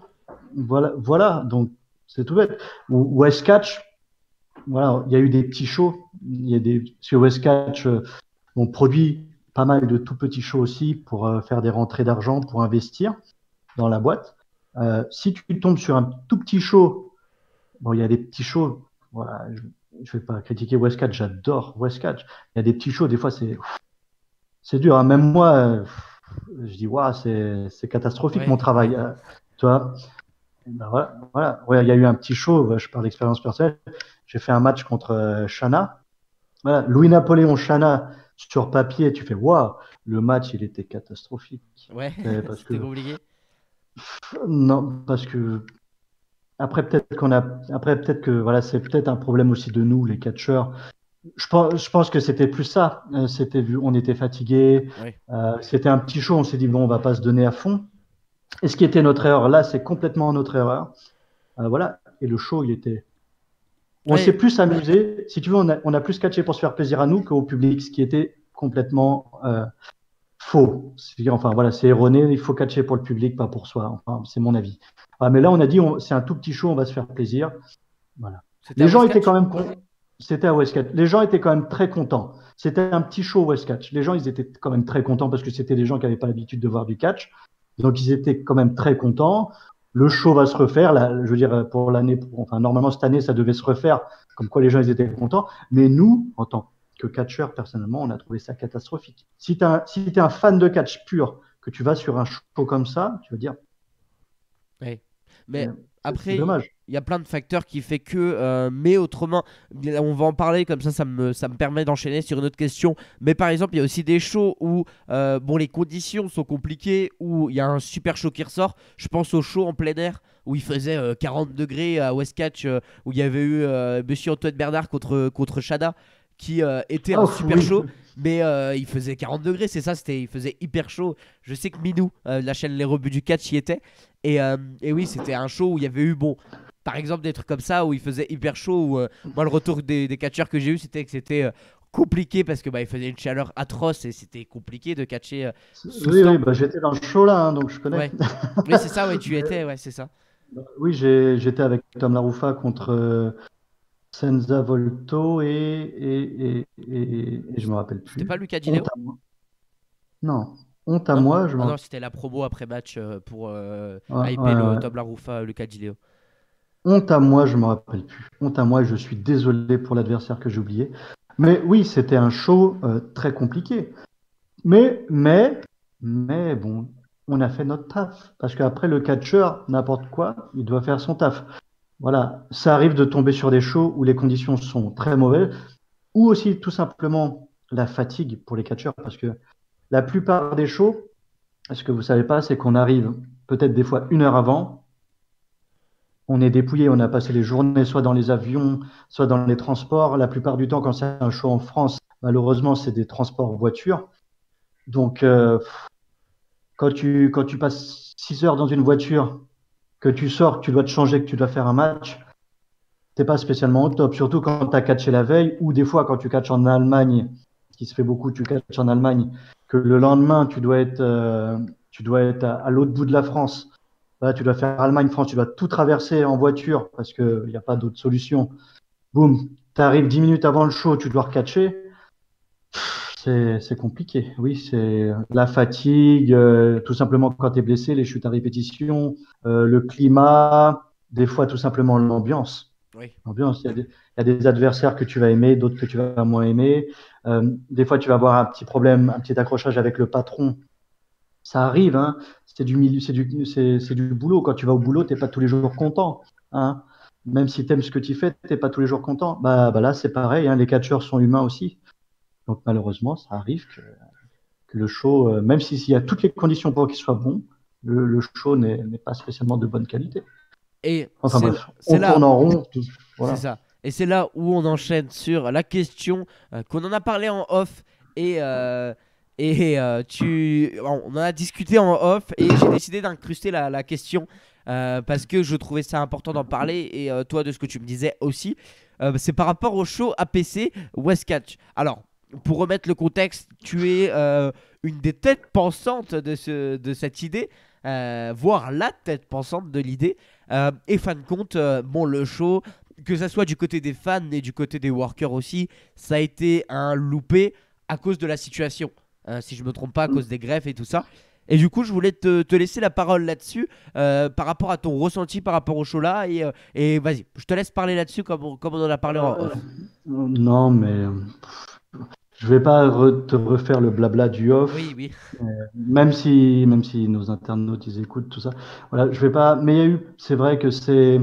Voilà, voilà, donc c'est tout bête. Ou West Catch, voilà, il y a eu des petits shows. Il y a sur West Catch, on produit pas mal de tout petits shows aussi pour faire des rentrées d'argent, pour investir dans la boîte. Si tu tombes sur un tout petit show, bon, il y a des petits shows, voilà, je ne vais pas critiquer West Catch, j'adore West Catch. Il y a des petits shows, des fois c'est dur, hein. Même moi, je dis, waouh, c'est catastrophique
Ouais,
mon
ouais.
travail. Tu vois. Ben voilà, voilà. Ouais, il y a eu un petit show, je parle d'expérience personnelle. J'ai fait un match contre Shana. Voilà, Louis-Napoléon Shana, sur papier, tu fais waouh, le match, il était catastrophique.
Ouais,
Parce
c'était
que,
compliqué.
non, parce que, après, peut-être que, voilà, c'est peut-être un problème aussi de nous, les catcheurs. Je pense que c'était plus ça. On était fatigués.
Ouais.
C'était un petit show. On s'est dit, bon, on va pas se donner à fond. Et ce qui était notre erreur, là, c'est complètement notre erreur. Voilà. Et le show, il était. On s'est
Ouais,
plus amusé. Si tu veux, on a plus catché pour se faire plaisir à nous qu'au public, ce qui était complètement faux. Enfin, voilà, c'est erroné. Il faut catcher pour le public, pas pour soi. Enfin, c'est mon avis. Mais là, on a dit, c'est un tout petit show, on va se faire plaisir. Voilà.
c'était
Les
à
gens
West
étaient quand
Catch?
même C'était à West Catch. Les gens étaient quand même très contents. C'était un petit show West Catch. Les gens, ils étaient quand même très contents parce que c'était des gens qui n'avaient pas l'habitude de voir du catch. Donc, ils étaient quand même très contents. Le show va se refaire. Là, je veux dire, pour l'année, enfin, normalement, cette année, ça devait se refaire. Comme quoi, les gens, ils étaient contents. Mais nous, en tant que catcheur, personnellement, on a trouvé ça catastrophique. Si tu es un fan de catch pur, que tu vas sur un show comme ça, tu vas dire,
Ouais. Mais
c'est
après,
dommage.
il y a plein de facteurs qui fait que, mais autrement, on va en parler comme ça me permet d'enchaîner sur une autre question. Mais par exemple, il y a aussi des shows où, bon, les conditions sont compliquées, où il y a un super show qui ressort. Je pense au show en plein air où il faisait 40 degrés à West Catch, où il y avait eu Monsieur Antoine Bernard contre Shada, qui était un
Oh,
super
oui.
show. Mais il faisait 40 degrés, c'est ça, il faisait hyper chaud. Je sais que Minou, la chaîne Les Rebuts du Catch, y était. Et oui, c'était un show où il y avait eu, bon, par exemple, des trucs comme ça où il faisait hyper chaud. Où, moi, le retour des catcheurs que j'ai eu, c'était que c'était compliqué parce que bah, il faisait une chaleur atroce et c'était compliqué de catcher sous ce
Oui, oui,
temps.
bah, j'étais dans le show là, hein, donc je connais.
Ouais, oui, c'est ça, ouais, tu y étais, ouais, c'est ça.
Oui, j'étais avec Tom Laroufa contre Senza Volto et je me rappelle
C'était
plus.
pas Lucas
Honte
Dileo?
à moi. Non, honte à
Non?
moi,
Ah non, c'était la promo après match pour
ouais,
hyper
ouais,
le
ouais.
Tom Laroufa, Lucas Dileo.
Honte à moi, je me rappelle plus. Honte à moi, je suis désolé pour l'adversaire que j'ai oublié. Mais oui, c'était un show très compliqué. Mais bon, on a fait notre taf. Parce qu'après, le catcheur, n'importe quoi, il doit faire son taf. Voilà, ça arrive de tomber sur des shows où les conditions sont très mauvaises, ou aussi tout simplement la fatigue pour les catcheurs, parce que la plupart des shows, ce que vous savez pas, c'est qu'on arrive peut-être des fois 1 heure avant, on est dépouillé, on a passé les journées soit dans les avions, soit dans les transports. La plupart du temps, quand c'est un show en France, malheureusement, c'est des transports voitures. Donc, quand tu passes 6 heures dans une voiture, que tu sors, que tu dois te changer, que tu dois faire un match, c'est pas spécialement au top, surtout quand tu as catché la veille ou des fois quand tu catches en Allemagne, ce qui se fait beaucoup, tu catches en Allemagne, que le lendemain tu dois être à l'autre bout de la France. Là, tu dois faire Allemagne-France, tu dois tout traverser en voiture parce qu'il n'y a pas d'autre solution. Boum, tu arrives 10 minutes avant le show, tu dois recatcher. C'est compliqué. Oui, c'est la fatigue, tout simplement quand tu es blessé, les chutes à répétition, le climat, des fois tout simplement l'ambiance.
Oui.
L'ambiance, il y a des adversaires que tu vas aimer, d'autres que tu vas moins aimer. Des fois, tu vas avoir un petit problème, un petit accrochage avec le patron. Ça arrive, hein. C'est du milieu, c'est du boulot. Quand tu vas au boulot, t'es pas tous les jours content, hein. Même si tu aimes ce que tu fais, t'es pas tous les jours content. Bah là, c'est pareil, hein. Les catcheurs sont humains aussi. Donc malheureusement, ça arrive que le show, même s'il y a toutes les conditions pour qu'il soit bon, le show n'est pas spécialement de bonne qualité.
Et
Enfin bref,
c'est
on tourne
là,
en rond.
c'est
Voilà.
ça. Et c'est là où on enchaîne sur la question qu'on en a parlé en off on en a discuté en off et j'ai décidé d'incruster la question parce que je trouvais ça important d'en parler et toi de ce que tu me disais aussi. C'est par rapport au show APC Westcatch. Alors, pour remettre le contexte, tu es une des têtes pensantes de cette idée, voire la tête pensante de l'idée. Et fin de compte, bon, le show, que ça soit du côté des fans et du côté des workers aussi, ça a été un loupé à cause de la situation. Si je me trompe pas, à cause des greffes et tout ça. Et du coup, je voulais te laisser la parole là-dessus, par rapport à ton ressenti par rapport au show là. Et vas-y, je te laisse parler là-dessus comme on en a parlé en
Euh,
off.
non, mais je vais pas te refaire le blabla du
Oui,
off,
oui.
même si nos internautes ils écoutent tout ça. Voilà, je vais pas. Mais il y a eu, c'est vrai que c'est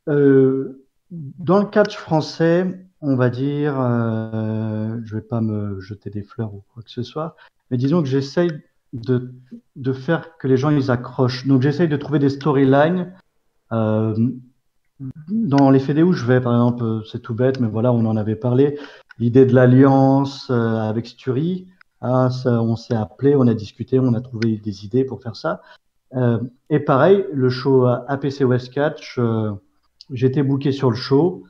dans le catch français, on va dire, je vais pas me jeter des fleurs ou quoi que ce soit, mais disons que j'essaye de, de faire que les gens ils accrochent. Donc j'essaye de trouver des storylines. Euh, Dans les fédés où je vais, par exemple, c'est tout bête, mais voilà, on en avait parlé. L'idée de l'alliance avec Sturi, hein, ça, on s'est appelé, on a discuté, on a trouvé des idées pour faire ça. Et pareil, le show APC West Catch, j'étais booké sur le show.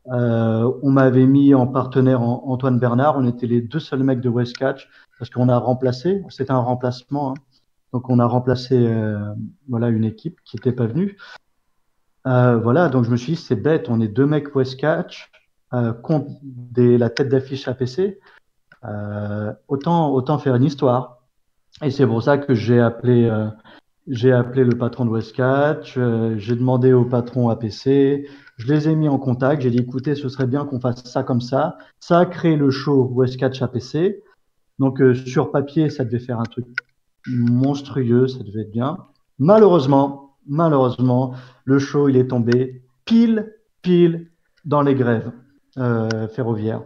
On m'avait mis en partenaire Antoine Bernard. On était les deux seuls mecs de West Catch parce qu'on a remplacé. C'était un remplacement, hein. Donc on a remplacé voilà une équipe qui n'était pas venue. Voilà, donc je me suis dit, c'est bête, on est deux mecs Westcatch contre la tête d'affiche APC. Autant faire une histoire. Et c'est pour ça que j'ai appelé le patron de Westcatch, j'ai demandé au patron APC, je les ai mis en contact, j'ai dit, écoutez, ce serait bien qu'on fasse ça comme ça. Ça a créé le show Westcatch APC. Donc sur papier, ça devait faire un truc monstrueux, ça devait être bien. Malheureusement, le show, il est tombé pile dans les grèves ferroviaires,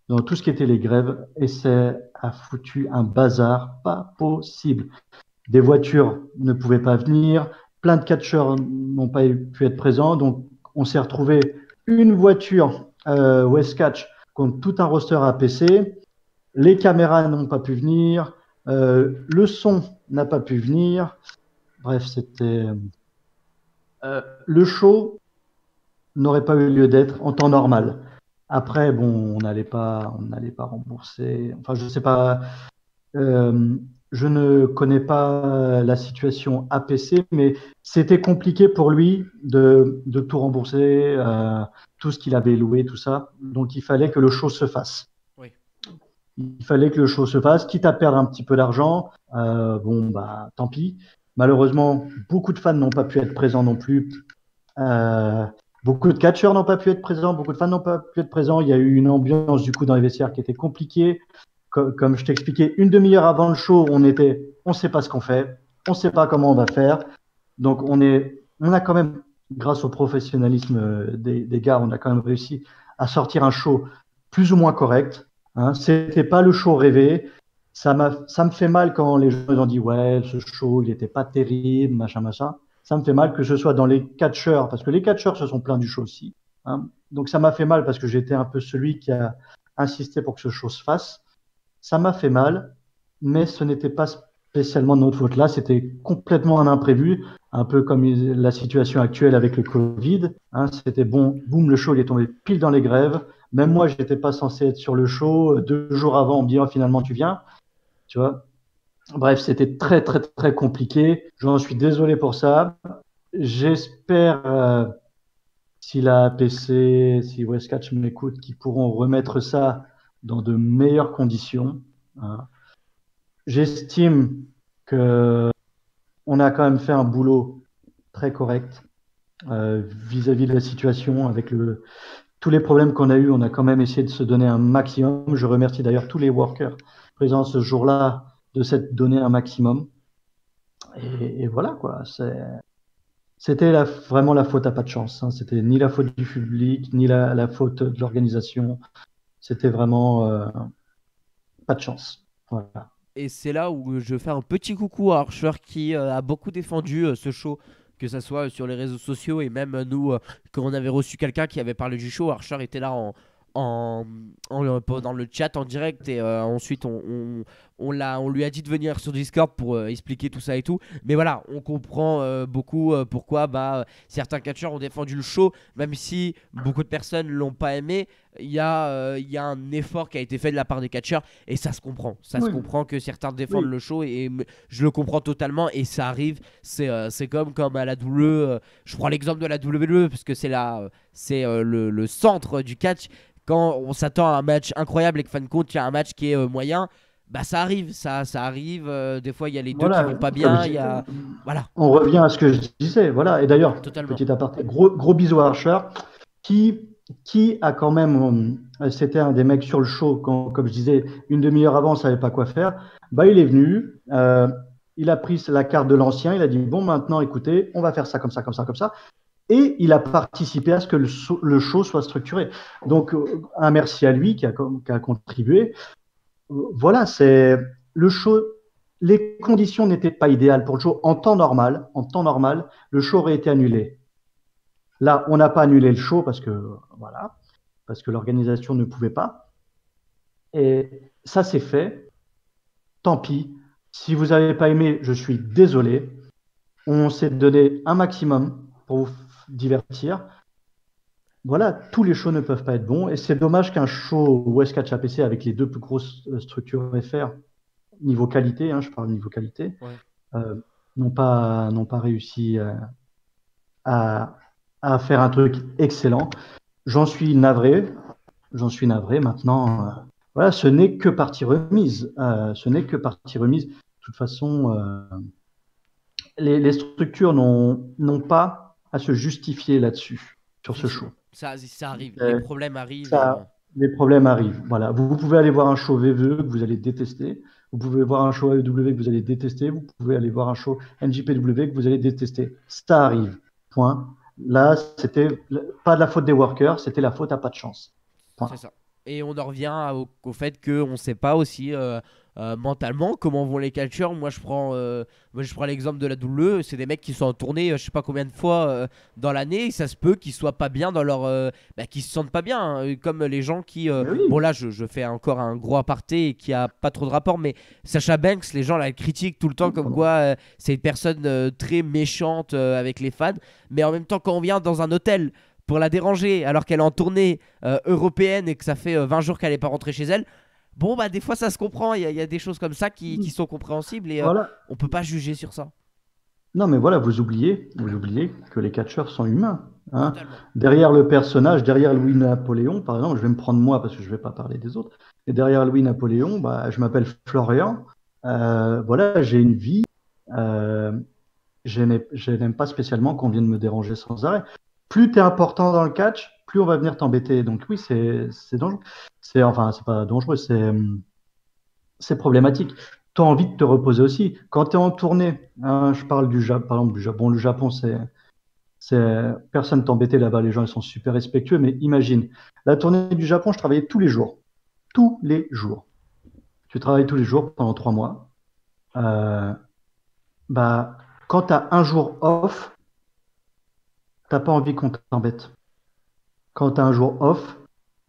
dans tout ce qui était les grèves, et ça a foutu un bazar pas possible. Des voitures ne pouvaient pas venir, plein de catcheurs n'ont pas pu être présents, donc on s'est retrouvé une voiture Westcatch contre tout un roster APC. Les caméras n'ont pas pu venir, le son n'a pas pu venir. Bref, c'était le show n'aurait pas eu lieu d'être en temps normal. Après, bon, on n'allait pas rembourser. Enfin, je sais pas. euh, je ne connais pas la situation APC, mais c'était compliqué pour lui de tout rembourser, tout ce qu'il avait loué, tout ça. Donc, il fallait que le show se fasse.
Oui.
Il fallait que le show se fasse, quitte à perdre un petit peu d'argent. Bon, bah, tant pis. Malheureusement, beaucoup de fans n'ont pas pu être présents non plus. Euh, Beaucoup de catcheurs n'ont pas pu être présents, beaucoup de fans n'ont pas pu être présents. Il y a eu une ambiance du coup dans les vestiaires qui était compliquée. Comme je t'expliquais, une demi-heure avant le show, on ne sait pas ce qu'on fait, on ne sait pas comment on va faire. Donc on a quand même, grâce au professionnalisme des gars, on a quand même réussi à sortir un show plus ou moins correct. Hein. C'était pas le show rêvé. Ça me fait mal quand les gens ont dit ouais, ce show, il n'était pas terrible, machin, machin. Ça me fait mal que ce soit dans les catcheurs, parce que les catcheurs se sont plaints du show aussi. Hein. Donc ça m'a fait mal parce que j'étais un peu celui qui a insisté pour que ce show se fasse. Ça m'a fait mal, mais ce n'était pas spécialement de notre faute là, c'était complètement un imprévu, un peu comme la situation actuelle avec le Covid. Hein. C'était bon, boum, le show il est tombé pile dans les grèves. Même moi, je n'étais pas censé être sur le show. 2 jours avant, on me dit oh, finalement tu viens. Tu vois. Bref, c'était très compliqué. J'en suis désolé pour ça. J'espère, si la APC, si Westcatch m'écoute, qu'ils pourront remettre ça dans de meilleures conditions. Hein. J'estime que on a quand même fait un boulot très correct vis-à-vis de la situation avec tous les problèmes qu'on a eus. On a quand même essayé de se donner un maximum. Je remercie d'ailleurs tous les workers présents ce jour-là de s'être donné un maximum. Et voilà quoi. C'était vraiment la faute à pas de chance. Hein. C'était ni la faute du public, ni la faute de l'organisation. C'était vraiment. pas de chance. Voilà.
Et c'est là où je fais un petit coucou à Archer qui a beaucoup défendu ce show, que ça soit sur les réseaux sociaux et même nous, quand on avait reçu quelqu'un qui avait parlé du show, Archer était là en, dans le chat en direct et ensuite on lui a dit de venir sur Discord pour expliquer tout ça et tout. Mais voilà, on comprend beaucoup pourquoi certains catcheurs ont défendu le show, même si beaucoup de personnes l'ont pas aimé. Il y a un effort qui a été fait de la part des catcheurs et ça se comprend. Ça se
Oui,
comprend que certains défendent
oui.
le show et je le comprends totalement et ça arrive. C'est comme à la WWE. Je prends l'exemple de la WWE parce que c'est le centre du catch. Quand on s'attend à un match incroyable et que fin de compte, il y a un match qui est moyen, bah ça arrive. Ça arrive. Des fois, il y a les deux qui
Voilà,
vont pas
comme
bien.
je
Il y a... Voilà,
on revient à ce que je disais. Voilà. Et d'ailleurs,
totalement.
petit aparté, gros bisous à Archer, qui, qui a quand même, c'était un des mecs sur le show, comme je disais, une demi-heure avant, on ne savait pas quoi faire. Bah, il est venu, il a pris la carte de l'ancien, il a dit, bon, maintenant, écoutez, on va faire ça comme ça, comme ça, comme ça. Et il a participé à ce que le show soit structuré. Donc, un merci à lui qui a contribué. Voilà, c'est le show. Les conditions n'étaient pas idéales pour le show. En temps normal, le show aurait été annulé. Là, on n'a pas annulé le show parce que voilà, parce que l'organisation ne pouvait pas. Et ça, c'est fait. Tant pis. Si vous n'avez pas aimé, je suis désolé. On s'est donné un maximum pour vous divertir. Voilà, tous les shows ne peuvent pas être bons. Et c'est dommage qu'un show West Catch APC avec les deux plus grosses structures FR, niveau qualité, hein, je parle niveau qualité,
Ouais.
euh, n'ont pas réussi à, à faire un truc excellent. J'en suis navré. J'en suis navré. Maintenant, voilà, ce n'est que partie remise. Ce n'est que partie remise. De toute façon, les structures n'ont pas à se justifier là-dessus, sur ce show.
Effectivement, ça arrive. Les
Euh,
problèmes arrivent et
ça, les problèmes arrivent. Voilà. Vous pouvez aller voir un show VVE que vous allez détester. Vous pouvez voir un show AEW que vous allez détester. Vous pouvez aller voir un show NJPW que vous allez détester. Ça arrive. Point. Là, c'était pas de la faute des workers, c'était la faute à pas de chance.
c'est
Point.
ça. Et on en revient au fait qu'on ne sait pas aussi mentalement comment vont les catcheurs. Moi, je prends l'exemple de la WWE. C'est des mecs qui sont en tournée, je sais pas combien de fois dans l'année. Et ça se peut qu'ils soient pas bien dans leur, qu'ils se sentent pas bien, hein. Comme les gens qui,
Mais
bon
oui,
là, je fais encore un gros aparté qui a pas trop de rapport, mais Sacha Banks, les gens la critiquent tout le temps comme quoi c'est une personne très méchante avec les fans. Mais en même temps, quand on vient dans un hôtel pour la déranger alors qu'elle est en tournée européenne et que ça fait 20 jours qu'elle n'est pas rentrée chez elle, bon, bah des fois ça se comprend. Il y a des choses comme ça qui sont compréhensibles et
voilà.
on peut pas juger sur ça.
Non, mais voilà, vous oubliez que les catcheurs sont humains. Hein.
Totalement.
Derrière le personnage, derrière Louis-Napoléon, par exemple, je vais me prendre moi parce que je ne vais pas parler des autres, et derrière Louis-Napoléon, bah, je m'appelle Florian. Voilà, j'ai une vie. Euh, je n'aime pas spécialement qu'on vienne me déranger sans arrêt. Plus tu es important dans le catch, plus on va venir t'embêter. Donc oui, c'est dangereux. Enfin, c'est pas dangereux, c'est problématique. Tu as envie de te reposer aussi. Quand tu es en tournée, hein, je parle du Japon, par exemple du Japon. Le Japon, personne t'embêtait là-bas. Les gens, ils sont super respectueux. Mais imagine, la tournée du Japon, je travaillais tous les jours. Tous les jours. Tu travailles tous les jours pendant 3 mois. Euh, bah, quand tu as un jour off, t'as pas envie qu'on t'embête. Quand tu as un jour off,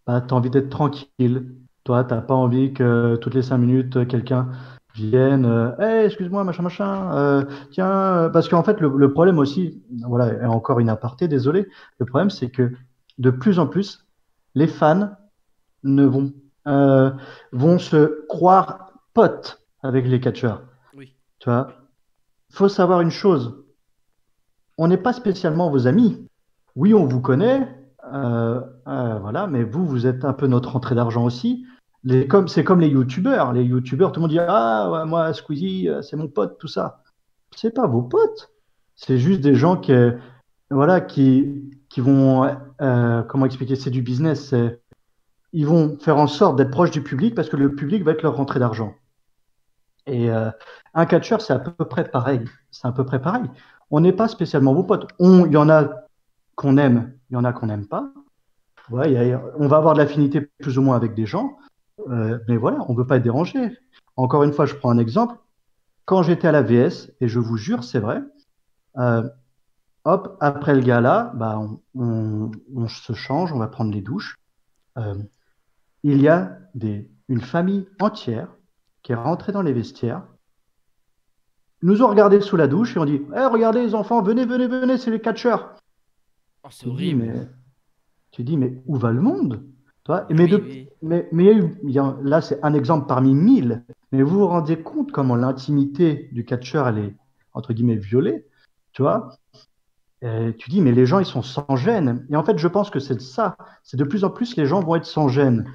bah, tu as envie d'être tranquille. Toi, t'as pas envie que toutes les 5 minutes, quelqu'un vienne, hey, excuse-moi, machin, machin, tiens, parce qu'en fait, le problème aussi, voilà, et encore une aparté, désolé, le problème, c'est que de plus en plus, les fans ne vont, euh, vont se croire potes avec les catcheurs.
Oui.
Tu vois, faut savoir une chose, on n'est pas spécialement vos amis. Oui, on vous connaît, voilà, mais vous, vous êtes un peu notre entrée d'argent aussi. C'est comme les youtubeurs. Les youtubeurs, tout le monde dit, ah, ouais, moi, Squeezie, c'est mon pote, tout ça. C'est pas vos potes. C'est juste des gens voilà, qui vont, comment expliquer, c'est du business. Ils vont faire en sorte d'être proches du public parce que le public va être leur rentrée d'argent. Et un catcheur, c'est à peu près pareil. C'est à peu près pareil. On n'est pas spécialement vos potes. Il y en a qu'on aime, il y en a qu'on n'aime pas. Ouais, on va avoir de l'affinité plus ou moins avec des gens. Mais voilà, on ne peut pas être dérangé. Encore une fois, je prends un exemple. Quand j'étais à la VS, et je vous jure, c'est vrai, euh, hop, après le gala, bah, on se change, on va prendre les douches. Euh, il y a une famille entière qui est rentrée dans les vestiaires, nous ont regardés sous la douche et on dit, Eh, regardez les enfants, venez, venez, venez, c'est les catcheurs.
Oh, c'est
Tu dis,
horrible.
mais, tu dis, mais où va le monde? Toi,
Mais oui, oui.
mais il y a eu, là, c'est un exemple parmi 1000. Mais vous vous rendez compte comment l'intimité du catcheur, elle est, entre guillemets, violée, tu vois? Et tu dis, mais les gens, ils sont sans gêne. Et en fait, je pense que c'est ça. C'est de plus en plus, les gens vont être sans gêne.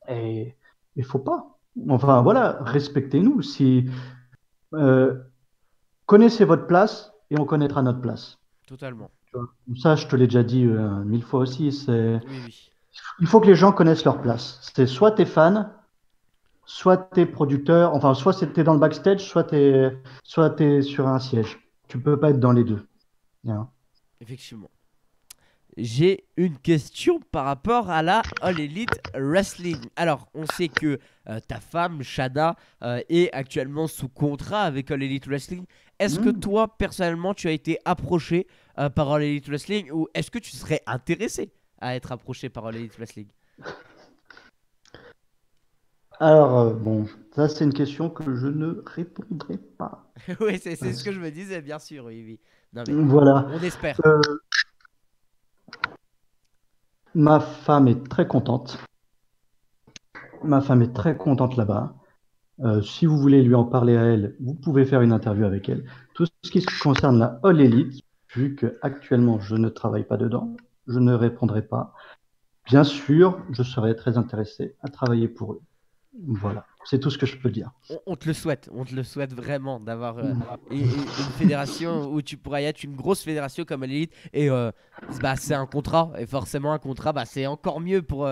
Et il faut pas. Enfin, voilà, respectez-nous. Si, euh, connaissez votre place et on connaîtra notre place.
Totalement.
Tu vois. Ça, je te l'ai déjà dit 1000 fois aussi.
Oui, oui.
Il faut que les gens connaissent leur place. C'est soit t'es fan, soit t'es producteur, enfin, soit t'es dans le backstage, soit t'es sur un siège. Tu peux pas être dans les deux. Hein.
Effectivement. J'ai une question par rapport à la All Elite Wrestling. Alors, on sait que ta femme, Shada, est actuellement sous contrat avec All Elite Wrestling. Est-ce que
Hmm.
toi, personnellement, tu as été approché par All Elite Wrestling ou est-ce que tu serais intéressé à être approché par All Elite Wrestling?
Alors, bon, ça, c'est une question que je ne répondrai pas.
Oui, c'est ce
Parce-
que je me disais, bien sûr, oui, oui. Non, mais
Voilà.
on espère.
Euh, ma femme est très contente. Ma femme est très contente là-bas. Si vous voulez lui en parler à elle, vous pouvez faire une interview avec elle. Tout ce qui concerne la All Elite, vu que actuellement je ne travaille pas dedans, je ne répondrai pas. Bien sûr, je serais très intéressé à travailler pour eux. Voilà, c'est tout ce que je peux dire.
On te le souhaite, on te le souhaite vraiment d'avoir une fédération où tu pourras y être une grosse fédération comme l'élite et bah, c'est un contrat et forcément un contrat bah, c'est encore mieux pour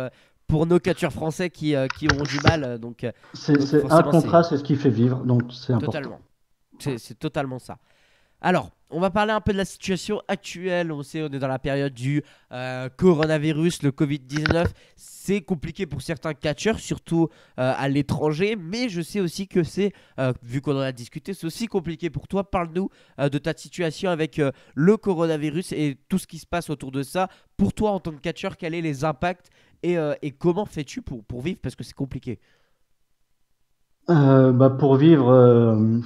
nos catcheurs français qui auront du mal donc
C'est un
forcément
contrat,
c'est
c'est ce qui fait vivre, donc c'est important.
totalement c'est totalement ça. Alors, on va parler un peu de la situation actuelle. On sait, on est dans la période du coronavirus, le Covid-19. C'est compliqué pour certains catcheurs, surtout à l'étranger. Mais je sais aussi que c'est, vu qu'on en a discuté, c'est aussi compliqué pour toi. Parle-nous de ta situation avec le coronavirus et tout ce qui se passe autour de ça. Pour toi, en tant que catcheur, quels sont les impacts et comment fais-tu pour vivre? Parce que c'est compliqué.
Bah, pour vivre,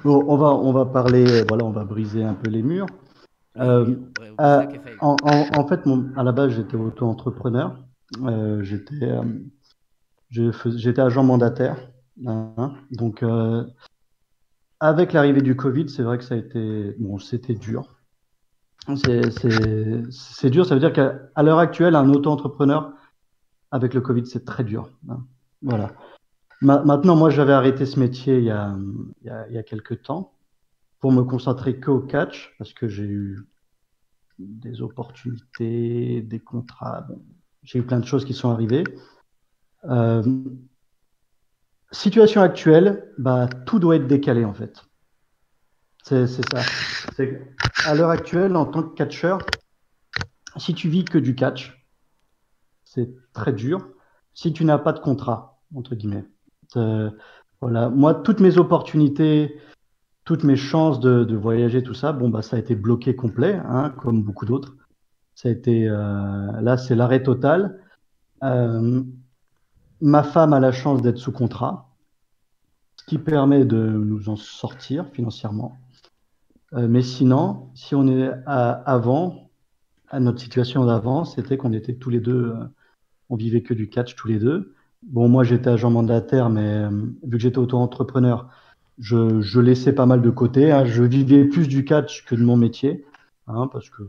bon, on va parler, voilà, on va briser un peu les murs.
Oui,
Euh,
oui, on brise la café.
En fait, à la base, j'étais auto-entrepreneur. J'étais j'étais agent mandataire. Hein. Donc, avec l'arrivée du Covid, c'est vrai que ça a été, bon, c'était dur. C'est dur, ça veut dire qu'à l'heure actuelle, un auto-entrepreneur, avec le Covid, c'est très dur. Hein. Voilà. Maintenant, moi, j'avais arrêté ce métier il y a quelques temps pour me concentrer que au catch, parce que j'ai eu des opportunités, des contrats. Bon, j'ai eu plein de choses qui sont arrivées. Euh, Situation actuelle, bah, tout doit être décalé en fait. C'est ça. À l'heure actuelle, en tant que catcheur, si tu vis que du catch, c'est très dur. Si tu n'as pas de contrat, entre guillemets. Euh, voilà. Moi, toutes mes opportunités, toutes mes chances de voyager, tout ça, bon, bah, ça a été bloqué complet, hein, comme beaucoup d'autres. Ça a été, là, c'est l'arrêt total. Euh, Ma femme a la chance d'être sous contrat, ce qui permet de nous en sortir financièrement. Mais sinon, si on est avant, à notre situation d'avant, c'était qu'on était tous les deux, on vivait que du catch tous les deux. Bon, moi j'étais agent mandataire, mais vu que j'étais auto-entrepreneur, je laissais pas mal de côté. Hein. Je vivais plus du catch que de mon métier, hein, parce que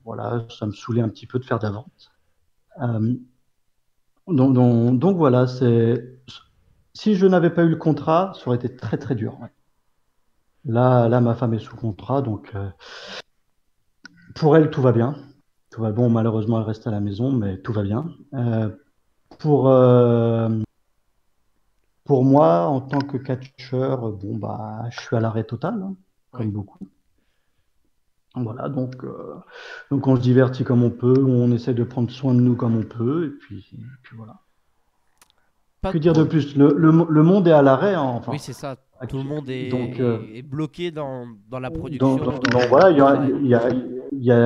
voilà, ça me saoulait un petit peu de faire de la vente. Euh, donc voilà, si je n'avais pas eu le contrat, ça aurait été très très dur. Ouais. Là, ma femme est sous contrat, donc pour elle, tout va bien. Tout va bon, malheureusement, elle reste à la maison, mais tout va bien. Pour, euh, pour moi, en tant que catcheur, bon, bah, je suis à l'arrêt total, hein,
Ouais.
comme beaucoup. Voilà, donc on se divertit comme on peut, on essaie de prendre soin de nous comme on peut, et puis voilà.
Pas
Que
de
dire de
problème.
plus? Le monde est à l'arrêt, hein,
Oui,
enfin,
c'est ça. Tout le
actu-
monde
donc,
est bloqué dans la production,
voilà,
dans le travail.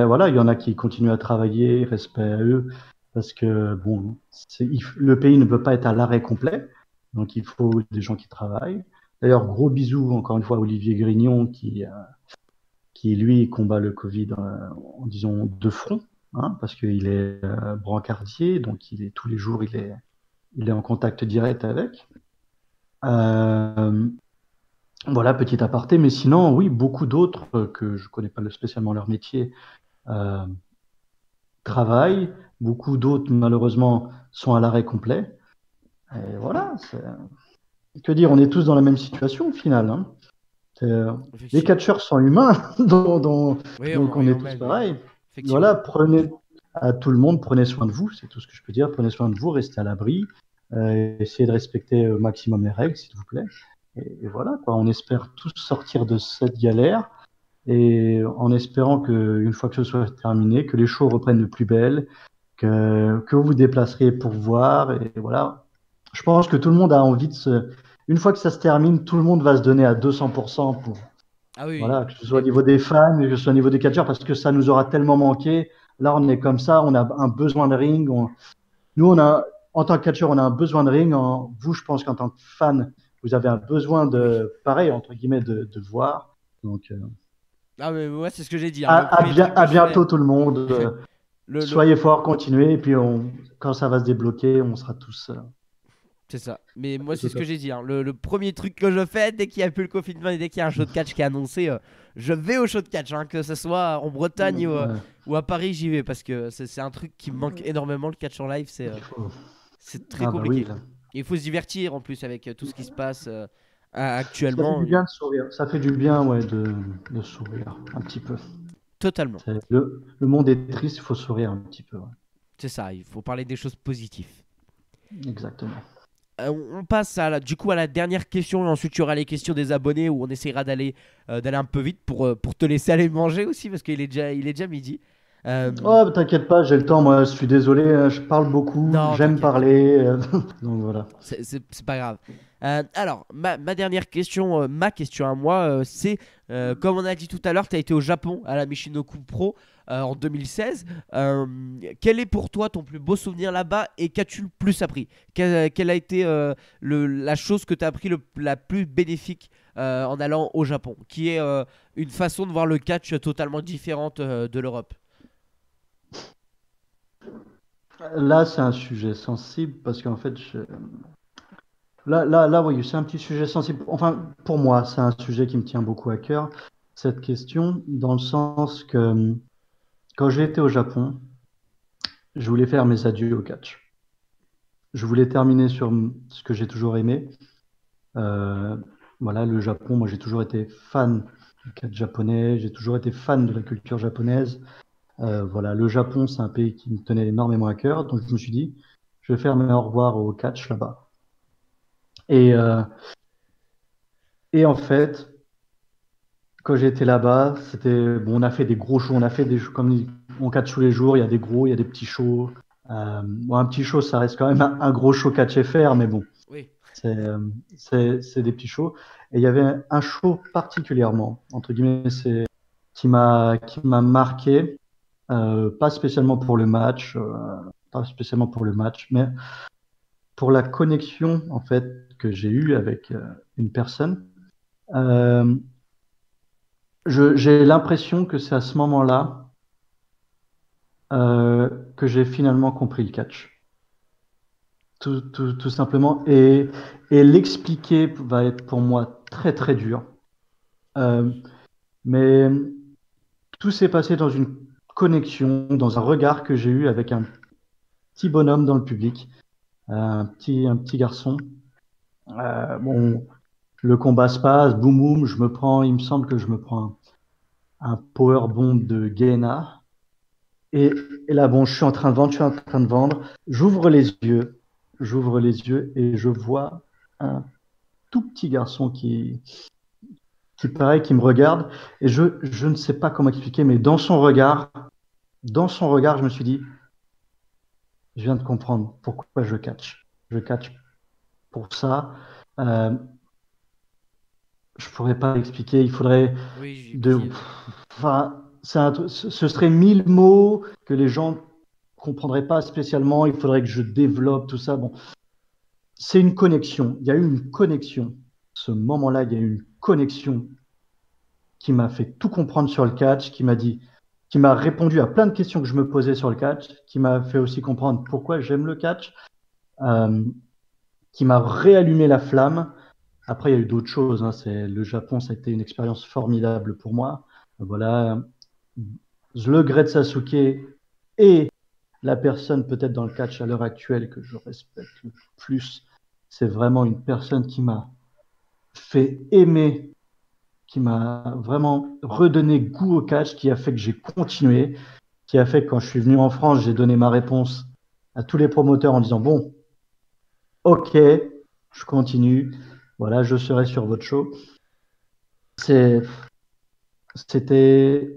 voilà, il y en a qui continuent à travailler, respect à eux, parce que bon, le pays ne peut pas être à l'arrêt complet, donc il faut des gens qui travaillent. D'ailleurs, gros bisous encore une fois à Olivier Grignon qui lui combat le Covid en disons de front, hein, parce qu'il est brancardier, donc tous les jours il est en contact direct avec. Euh, voilà, petit aparté, mais sinon, oui, beaucoup d'autres que je connais pas spécialement leur métier euh, travaillent, beaucoup d'autres malheureusement sont à l'arrêt complet. Et voilà, que dire, on est tous dans la même situation au final, hein. C'est, les
Effectivement.
catcheurs sont humains,
Oui,
donc on
et
est
on
tous
m'aime,
pareils.
effectivement.
Voilà, prenez à tout le monde, prenez soin de vous, c'est tout ce que je peux dire. Prenez soin de vous, restez à l'abri, essayez de respecter au maximum les règles, s'il vous plaît. Et voilà, quoi, on espère tous sortir de cette galère et en espérant que une fois que ce soit terminé, que les shows reprennent de plus belle, que vous vous déplacerez pour voir. Et voilà, je pense que tout le monde a envie une fois que ça se termine, tout le monde va se donner à 200% pour,
Ah oui,
voilà, que ce soit au niveau des fans, que ce soit au niveau des catcheurs, parce que ça nous aura tellement manqué. Là, on est comme ça, on a un besoin de ring. Nous, en tant que catcheur, on a un besoin de ring. Vous, je pense qu'en tant que fan, vous avez un besoin
oui.
pareil, entre guillemets, de voir. Donc,
Ah mais ouais, c'est ce que j'ai dit, hein. Le premier truc
à
que je fais,
bientôt tout le monde.
le,
Soyez forts, continuez, et puis quand ça va se débloquer, on sera
c'est ça. Mais moi, c'est
tous
ce que
à-
j'ai dit, hein. Le premier truc que je fais dès qu'il y a plus le confinement et dès qu'il y a un show de catch qui est annoncé, je vais au show de catch, hein, que ce soit en Bretagne
Ouais,
ou à Paris, j'y vais parce que c'est un truc qui me manque énormément. Le catch en live,
il faut.
c'est très
Ah bah oui,
compliqué.
là.
Et il faut se divertir en plus avec tout ce qui se passe
Ça fait
actuellement.
du bien de sourire. Ça fait du bien, ouais, de sourire un petit peu.
Totalement.
Le monde est triste, il faut sourire un petit peu, ouais.
C'est ça, il faut parler des choses positives.
Exactement.
On passe du coup à la dernière question et ensuite tu auras les questions des abonnés où on essaiera d'aller un peu vite pour te laisser aller manger aussi parce qu'il est déjà midi. Euh,
Oh, t'inquiète pas, j'ai le temps, moi, je suis désolé, je parle beaucoup,
non,
j'aime
t'inquiète,
parler, donc voilà.
c'est pas grave. Alors, ma dernière question, ma question à moi, c'est comme on a dit tout à l'heure, tu as été au Japon à la Michinoku Pro en 2016. Euh, Quel est pour toi ton plus beau souvenir là-bas et qu'as-tu le plus appris? Quelle a été la chose que tu as appris la plus bénéfique en allant au Japon, qui est une façon de voir le catch totalement différente de l'Europe?
Là, c'est un sujet sensible parce qu'en fait, oui, c'est un petit sujet sensible. Enfin, pour moi, c'est un sujet qui me tient beaucoup à cœur, cette question, dans le sens que quand j'ai été au Japon, je voulais faire mes adieux au catch. Je voulais terminer sur ce que j'ai toujours aimé. Euh, voilà, le Japon, moi j'ai toujours été fan du catch japonais, j'ai toujours été fan de la culture japonaise. Voilà, le Japon, c'est un pays qui me tenait énormément à cœur, donc je me suis dit, je vais faire mes au revoir au catch là-bas. Et, euh, et en fait, quand j'étais là-bas, c'était bon, on a fait des gros shows, on a fait des shows comme on catch tous les jours, il y a des gros, il y a des petits shows. Bon, un petit show, ça reste quand même un gros show catch FR, mais bon,
Oui.
c'est c'est des petits shows. Et il y avait un show particulièrement, entre guillemets, qui m'a marqué, pas spécialement pour le match, pas spécialement pour le match, mais pour la connexion en fait que j'ai eue avec une personne. Euh, j'ai l'impression que c'est à ce moment-là que j'ai finalement compris le catch. Tout simplement. Et l'expliquer va être pour moi très très dur. Euh, mais tout s'est passé dans une connexion, dans un regard que j'ai eu avec un petit bonhomme dans le public, un petit garçon. Bon, le combat se passe, boum boum, il me semble que je me prends un power bomb de Gaina. Et, et là, bon, je suis en train de vendre. J'ouvre les yeux et je vois un tout petit garçon qui pareil, qui me regarde. Et je ne sais pas comment expliquer, mais dans son regard, je me suis dit, je viens de comprendre pourquoi je catch. Je catch pour ça. Euh, je pourrais pas l'expliquer. Il faudrait
Oui,
de,
j'imagine.
enfin, ce serait 1000 mots que les gens comprendraient pas spécialement. Il faudrait que je développe tout ça. Bon, c'est une connexion. Il y a eu une connexion. Ce moment-là, il y a eu une connexion qui m'a fait tout comprendre sur le catch, qui m'a répondu à plein de questions que je me posais sur le catch, qui m'a fait aussi comprendre pourquoi j'aime le catch, euh, qui m'a réallumé la flamme. Après, il y a eu d'autres choses, hein. Le Japon, ça a été une expérience formidable pour moi. Voilà, le Great Sasuke est la personne peut-être dans le catch à l'heure actuelle que je respecte le plus. C'est vraiment une personne qui m'a fait aimer, qui m'a vraiment redonné goût au catch, qui a fait que j'ai continué, qui a fait que quand je suis venu en France, j'ai donné ma réponse à tous les promoteurs en disant, bon, ok, je continue, voilà, je serai sur votre show. C'est, c'était,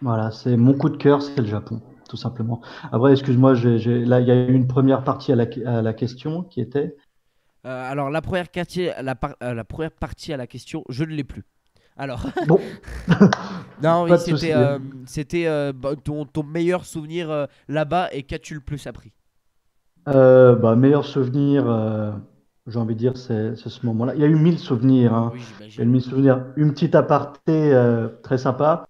voilà, c'est mon coup de cœur, c'est le Japon, tout simplement. Après, excuse-moi, là, il y a eu une première partie à la question qui était.
Alors, la première partie à la question, je ne l'ai plus. Alors,
Bon,
non, oui,
pas de souci.
c'était ton meilleur souvenir là-bas et qu'as-tu le plus appris?
Bah, meilleur souvenir, j'ai envie de dire, c'est ce moment-là. Il y a eu 1000 souvenirs, hein.
Oui,
Il y a eu
j'imagine.
1000 souvenirs. Une petite aparté très sympa.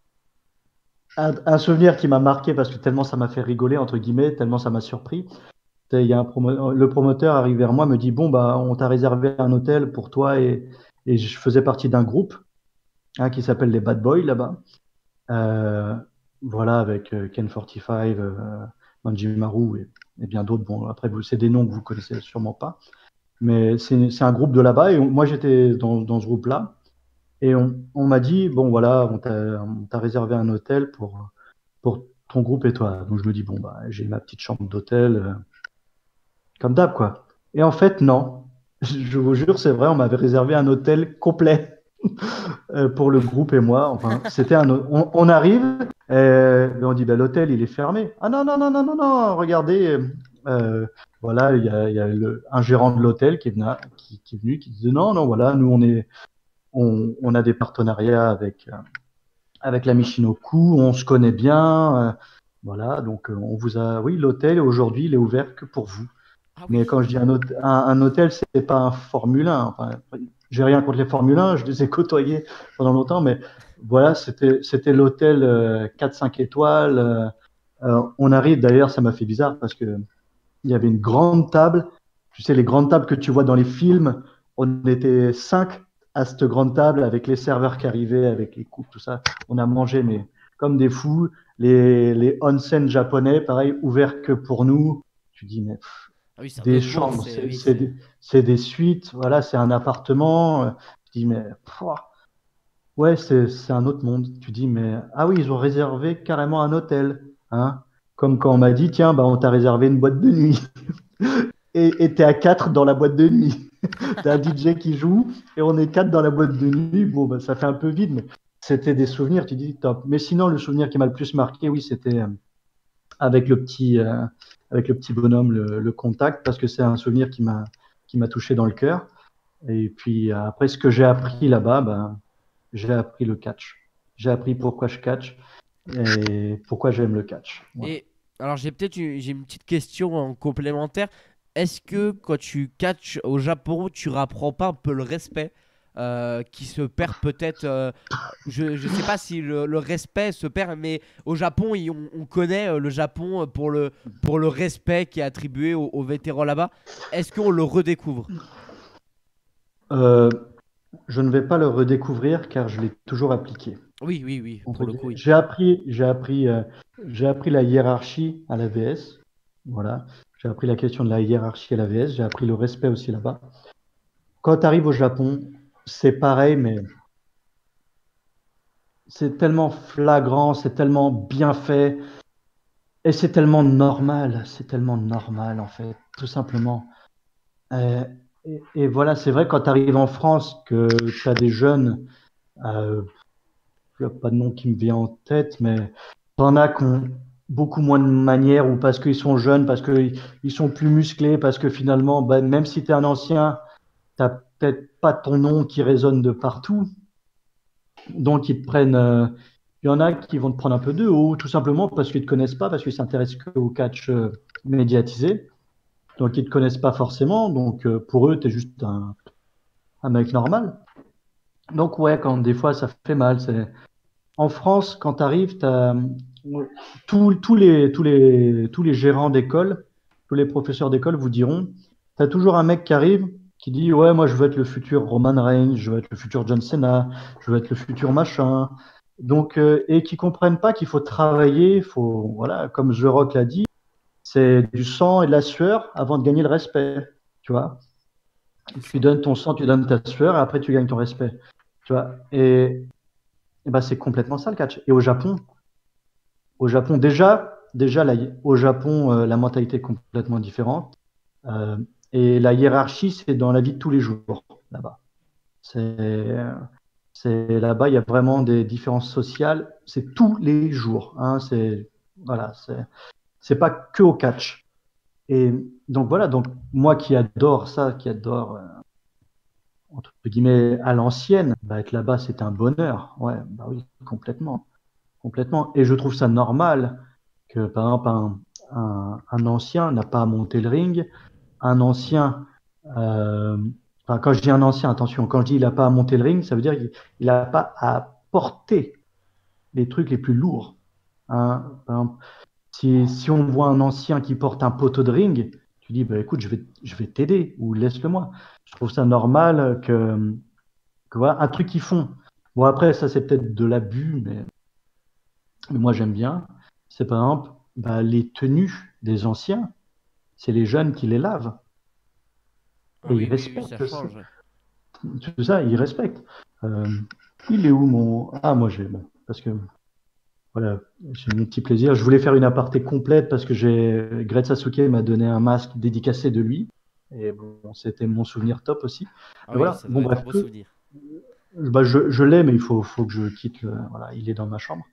Un souvenir qui m'a marqué parce que tellement ça m'a fait rigoler, entre guillemets, tellement ça m'a surpris. Il y a le promoteur arrive vers moi, me dit, bon, bah, on t'a réservé un hôtel pour toi et je faisais partie d'un groupe, hein, qui s'appelle les Bad Boys là-bas. Euh, voilà, avec Ken 45, Manji Maru et bien d'autres. Bon, après, c'est des noms que vous connaissez sûrement pas. Mais c'est un groupe de là-bas et moi j'étais dans ce groupe-là. Et on m'a dit, bon voilà, on t'a réservé un hôtel pour ton groupe et toi. Donc je me dis, bon, bah, j'ai ma petite chambre d'hôtel, comme d'hab, quoi. Et en fait, non. Je vous jure, c'est vrai, on m'avait réservé un hôtel complet pour le groupe et moi. Enfin, on arrive et on dit, bah, l'hôtel, il est fermé. Ah non, non, non, non, non, non, regardez. Voilà, il y a un gérant de l'hôtel qui est venu, qui disait, non, non, voilà, nous, on a des partenariats avec la Michinoku, on se connaît bien. Voilà, donc on vous a. Oui, l'hôtel, aujourd'hui, il est ouvert que pour vous.
Ah
Mais
oui.
quand je dis un hôtel, c'est pas un Formule 1. Enfin, j'ai rien contre les Formule 1, je les ai côtoyés pendant longtemps, mais voilà, c'était l'hôtel 4-5 étoiles. On arrive, d'ailleurs, ça m'a fait bizarre parce que il y avait une grande table. Tu sais, les grandes tables que tu vois dans les films, on était 5 à cette grande table avec les serveurs qui arrivaient, avec les coupes, tout ça. On a mangé, mais comme des fous. Les onsen japonais, pareil, ouverts que pour nous. Tu dis, mais
Ah oui, c'est un
des
autre monde.
chambres,
Oui, c'est.
c'est des suites, voilà, c'est un appartement. Tu dis, mais ouais, c'est un autre monde. Tu dis, mais ah oui, ils ont réservé carrément un hôtel, hein. Comme quand on m'a dit, tiens, bah, on t'a réservé une boîte de nuit. Et t'es à 4 dans la boîte de nuit. T'as un DJ qui joue et on est 4 dans la boîte de nuit. Bon, bah, ça fait un peu vide, mais c'était des souvenirs. Tu dis, top. Mais sinon, le souvenir qui m'a le plus marqué, oui, c'était avec avec le petit bonhomme, le contact, parce que c'est un souvenir qui m'a touché dans le cœur. Et puis après, ce que j'ai appris là-bas, ben, j'ai appris le catch. J'ai appris pourquoi je catch et pourquoi j'aime le catch. Voilà.
Et alors, j'ai une petite question en complémentaire. Est-ce que quand tu catches au Japon, tu rapprends pas un peu le respect qui se perd peut-être je ne sais pas si le respect se perd, mais au Japon, on connaît le Japon pour le respect qui est attribué aux vétérans là-bas. Est-ce qu'on le redécouvre?
Euh, je ne vais pas le redécouvrir car je l'ai toujours appliqué.
Oui, oui, oui, pour le coup, oui.
J'ai appris la hiérarchie à la VS. Voilà. J'ai appris la question de la hiérarchie à la VS. J'ai appris le respect aussi là-bas. Quand tu arrives au Japon, c'est pareil, mais c'est tellement flagrant, c'est tellement bien fait et c'est tellement normal en fait, tout simplement. Euh, et voilà, c'est vrai quand tu arrives en France que tu as des jeunes Euh, Il n'y a pas de nom qui me vient en tête, mais t'en as qui ont beaucoup moins de manières ou parce qu'ils sont jeunes, parce qu'ils ils sont plus musclés, parce que finalement, bah, même si tu es un ancien, t'as peut-être pas ton nom qui résonne de partout. Donc, ils te prennent. Il y en a qui vont te prendre un peu de haut, tout simplement parce qu'ils ne te connaissent pas, parce qu'ils s'intéressent qu'au catch médiatisé. Donc, ils ne te connaissent pas forcément. Donc, pour eux, tu es juste un mec normal. Donc, ouais, quand des fois, ça fait mal. En France, quand tu arrives, tous les gérants d'école, tous les professeurs d'école vous diront, tu as toujours un mec qui arrive qui dit, ouais, moi je veux être le futur Roman Reigns, je veux être le futur John Cena, je veux être le futur machin. Donc, et qui comprennent pas qu'il faut travailler, faut, voilà, comme The Rock l'a dit, c'est du sang et de la sueur avant de gagner le respect, tu vois.
C'est
Tu
ça.
donnes ton sang, tu donnes ta sueur, et après tu gagnes ton respect, tu vois. Et ben, c'est complètement ça le catch. Et au Japon, déjà là, au Japon, la mentalité est complètement différente. Euh, et la hiérarchie, c'est dans la vie de tous les jours là-bas. C'est, là-bas, il y a vraiment des différences sociales. C'est tous les jours. Hein, voilà, c'est pas que au catch. Et donc voilà, donc moi qui adore ça, qui adore entre guillemets à l'ancienne, bah, être là-bas, c'est un bonheur. Ouais, bah oui, complètement, complètement. Et je trouve ça normal que par exemple un ancien n'a pas à monter le ring, un ancien, euh, enfin, quand je dis un ancien, attention, quand je dis il n'a pas à monter le ring, ça veut dire qu'il n'a pas à porter les trucs les plus lourds. Hein. Par exemple, si on voit un ancien qui porte un poteau de ring, tu dis, bah, écoute, je vais t'aider ou laisse-le moi. Je trouve ça normal que voilà, un truc qu'ils font. Bon, après, ça, c'est peut-être de l'abus, mais moi, j'aime bien. C'est par exemple, bah, les tenues des anciens, c'est les jeunes qui les lavent.
Ah
Et ils
oui, oui, oui, ça
respectent ça.
change.
Tout ça, ils respectent. Euh, il est où mon... Ah, moi, j'ai... Bon, parce que, voilà, j'ai mon petit plaisir. Je voulais faire une aparté complète parce que Gret Sasuke m'a donné un masque dédicacé de lui. Et bon, c'était mon souvenir top aussi.
Ah
Mais
oui,
voilà,
ça
bon,
doit être un
bref,
beau souvenir.
bah, je l'ai, mais faut que je quitte voilà, il est dans ma chambre.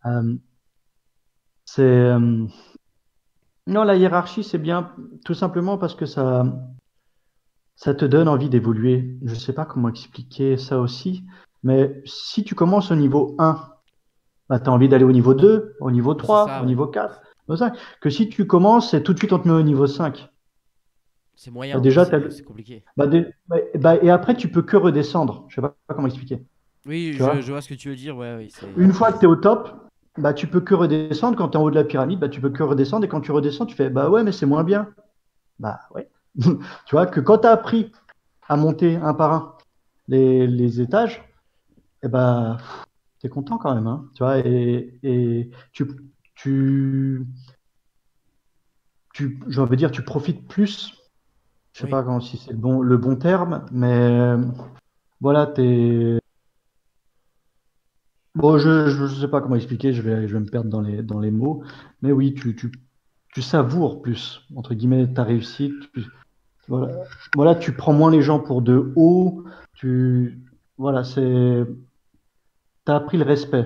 Euh, c'est... non, la hiérarchie, c'est bien, tout simplement parce que ça te donne envie d'évoluer. Je ne sais pas comment expliquer ça aussi, mais si tu commences au niveau 1, bah, tu as envie d'aller au niveau 2, au niveau
C'est
3,
ça,
au
ouais.
niveau 4, au 5. Que si tu commences et tout de suite on te met au niveau 5,
C'est
bah,
moyen, oui,
déjà,
c'est compliqué.
et après, tu peux que redescendre. Je ne sais pas comment expliquer.
Oui,
Tu vois?
je vois ce que tu veux dire, ouais, oui,
Une fois que tu es au top, bah, tu peux que redescendre. Quand tu es en haut de la pyramide, bah, tu peux que redescendre. Et quand tu redescends, tu fais, bah ouais, mais c'est moins bien. Bah ouais. Tu vois, que quand tu as appris à monter un par un les étages, eh ben, tu es content quand même. Hein, tu vois, et tu, j'ai envie de dire, tu profites plus. Je sais
Oui.
pas si c'est le bon terme, mais voilà, t'es. Bon, je sais pas comment expliquer, je vais me perdre dans les mots, mais oui, tu savoures plus, entre guillemets, ta réussite. Voilà, voilà, tu prends moins les gens pour de haut, voilà, t'as appris le respect.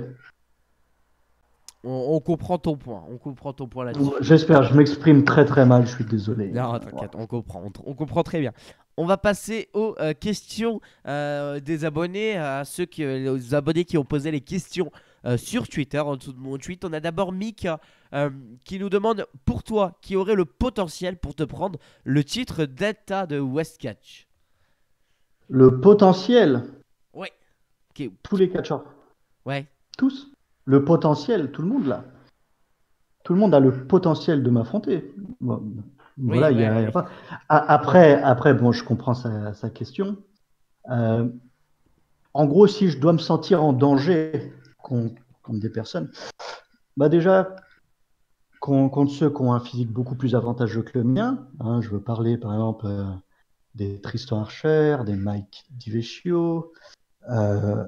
On comprend ton point. On comprend ton point là-dessus.
J'espère, je m'exprime très très mal, je suis désolé.
Non,
Voilà.
t'inquiète, on comprend. On comprend très bien. On va passer aux questions des abonnés, aux abonnés qui ont posé les questions sur Twitter, en dessous de mon tweet. On a d'abord Mick qui nous demande, pour toi, qui aurait le potentiel pour te prendre le titre d'État de Westcatch?
Le potentiel,
Ouais.
tous les catcheurs,
Ouais.
tous. Le potentiel, tout le monde là. Tout le monde a le potentiel de m'affronter. Bon,
Oui,
voilà,
ouais,
il y a
ouais.
pas. Après, bon, je comprends sa question. Euh, En gros, si je dois me sentir en danger contre des personnes, bah déjà, contre ceux qui ont un physique beaucoup plus avantageux que le mien, hein, je veux parler par exemple des Tristan Archer, des Mike DiVecchio, euh,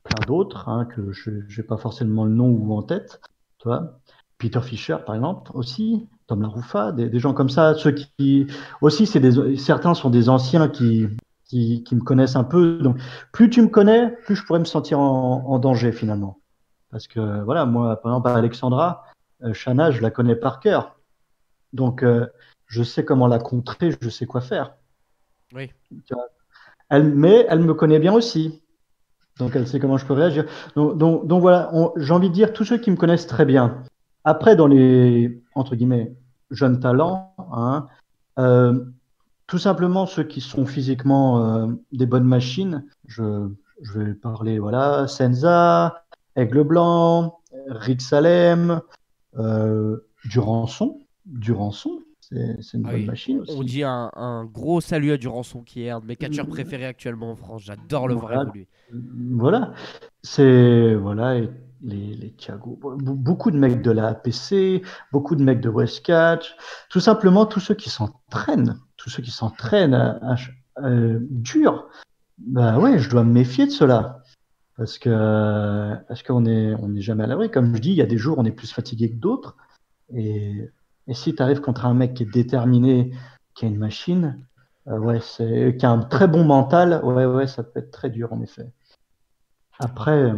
plein d'autres que je n'ai pas forcément le nom ou en tête, tu vois. Peter Fischer, par exemple, aussi, Tom LaRuffa, des gens comme ça, ceux qui aussi, certains sont des anciens qui qui me connaissent un peu. Donc, plus tu me connais, plus je pourrais me sentir en danger finalement. Parce que voilà, moi, par exemple, Alexandra, Shana, je la connais par cœur. Donc, je sais comment la contrer, je sais quoi faire.
Oui.
Mais elle me connaît bien aussi. Donc, elle sait comment je peux réagir. Donc voilà, j'ai envie de dire, tous ceux qui me connaissent très bien. Après, dans les, entre guillemets, jeunes talents, hein, euh, tout simplement ceux qui sont physiquement des bonnes machines, je vais parler, voilà, Senza, Aigle Blanc, Rick Salem, Durançon. Durançon, c'est une
Ah
bonne
oui,
machine
on
aussi.
dit un gros salut à Durançon qui est un de mes catcheurs préférés actuellement en France. J'adore le voir
Voilà,
évoluer.
voilà. C'est voilà, et les Thiago, beaucoup de mecs de la APC, beaucoup de mecs de Westcatch, tout simplement tous ceux qui s'entraînent dur. Bah ouais, je dois me méfier de cela parce qu'on est jamais à l'abri. Comme je dis, il y a des jours où on est plus fatigué que d'autres, et, et si tu arrives contre un mec qui est déterminé, qui a une machine, ouais, qui a un très bon mental, ouais, ouais, ça peut être très dur en effet. Après,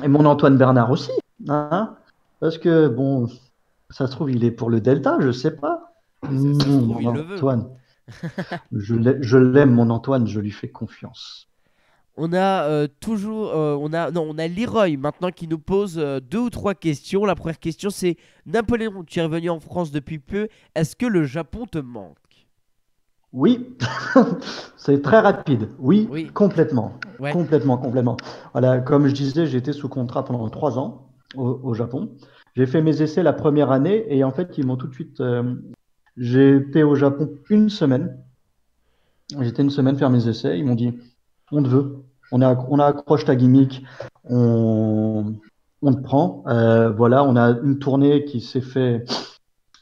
et mon Antoine Bernard aussi, hein, parce que bon, ça se trouve, il est pour le Delta, je sais pas.
Ça se trouve,
Mon
il le veut.
Antoine, je l'aime, mon Antoine, je lui fais confiance.
On a toujours, on a, non, on a Leroy maintenant qui nous pose deux ou trois questions. La première question c'est Napoléon, tu es revenu en France depuis peu. Est-ce que le Japon te manque?
Oui, c'est très rapide. Oui,
Oui,
complètement,
ouais.
complètement, complètement. Voilà, comme je disais, j'étais sous contrat pendant 3 ans au Japon. J'ai fait mes essais la première année et en fait, ils m'ont tout de suite. J'ai été au Japon une semaine. J'étais une semaine faire mes essais. Ils m'ont dit, on te veut. On a accroché ta gimmick. On, on te prend. Voilà, on a une tournée qui s'est fait,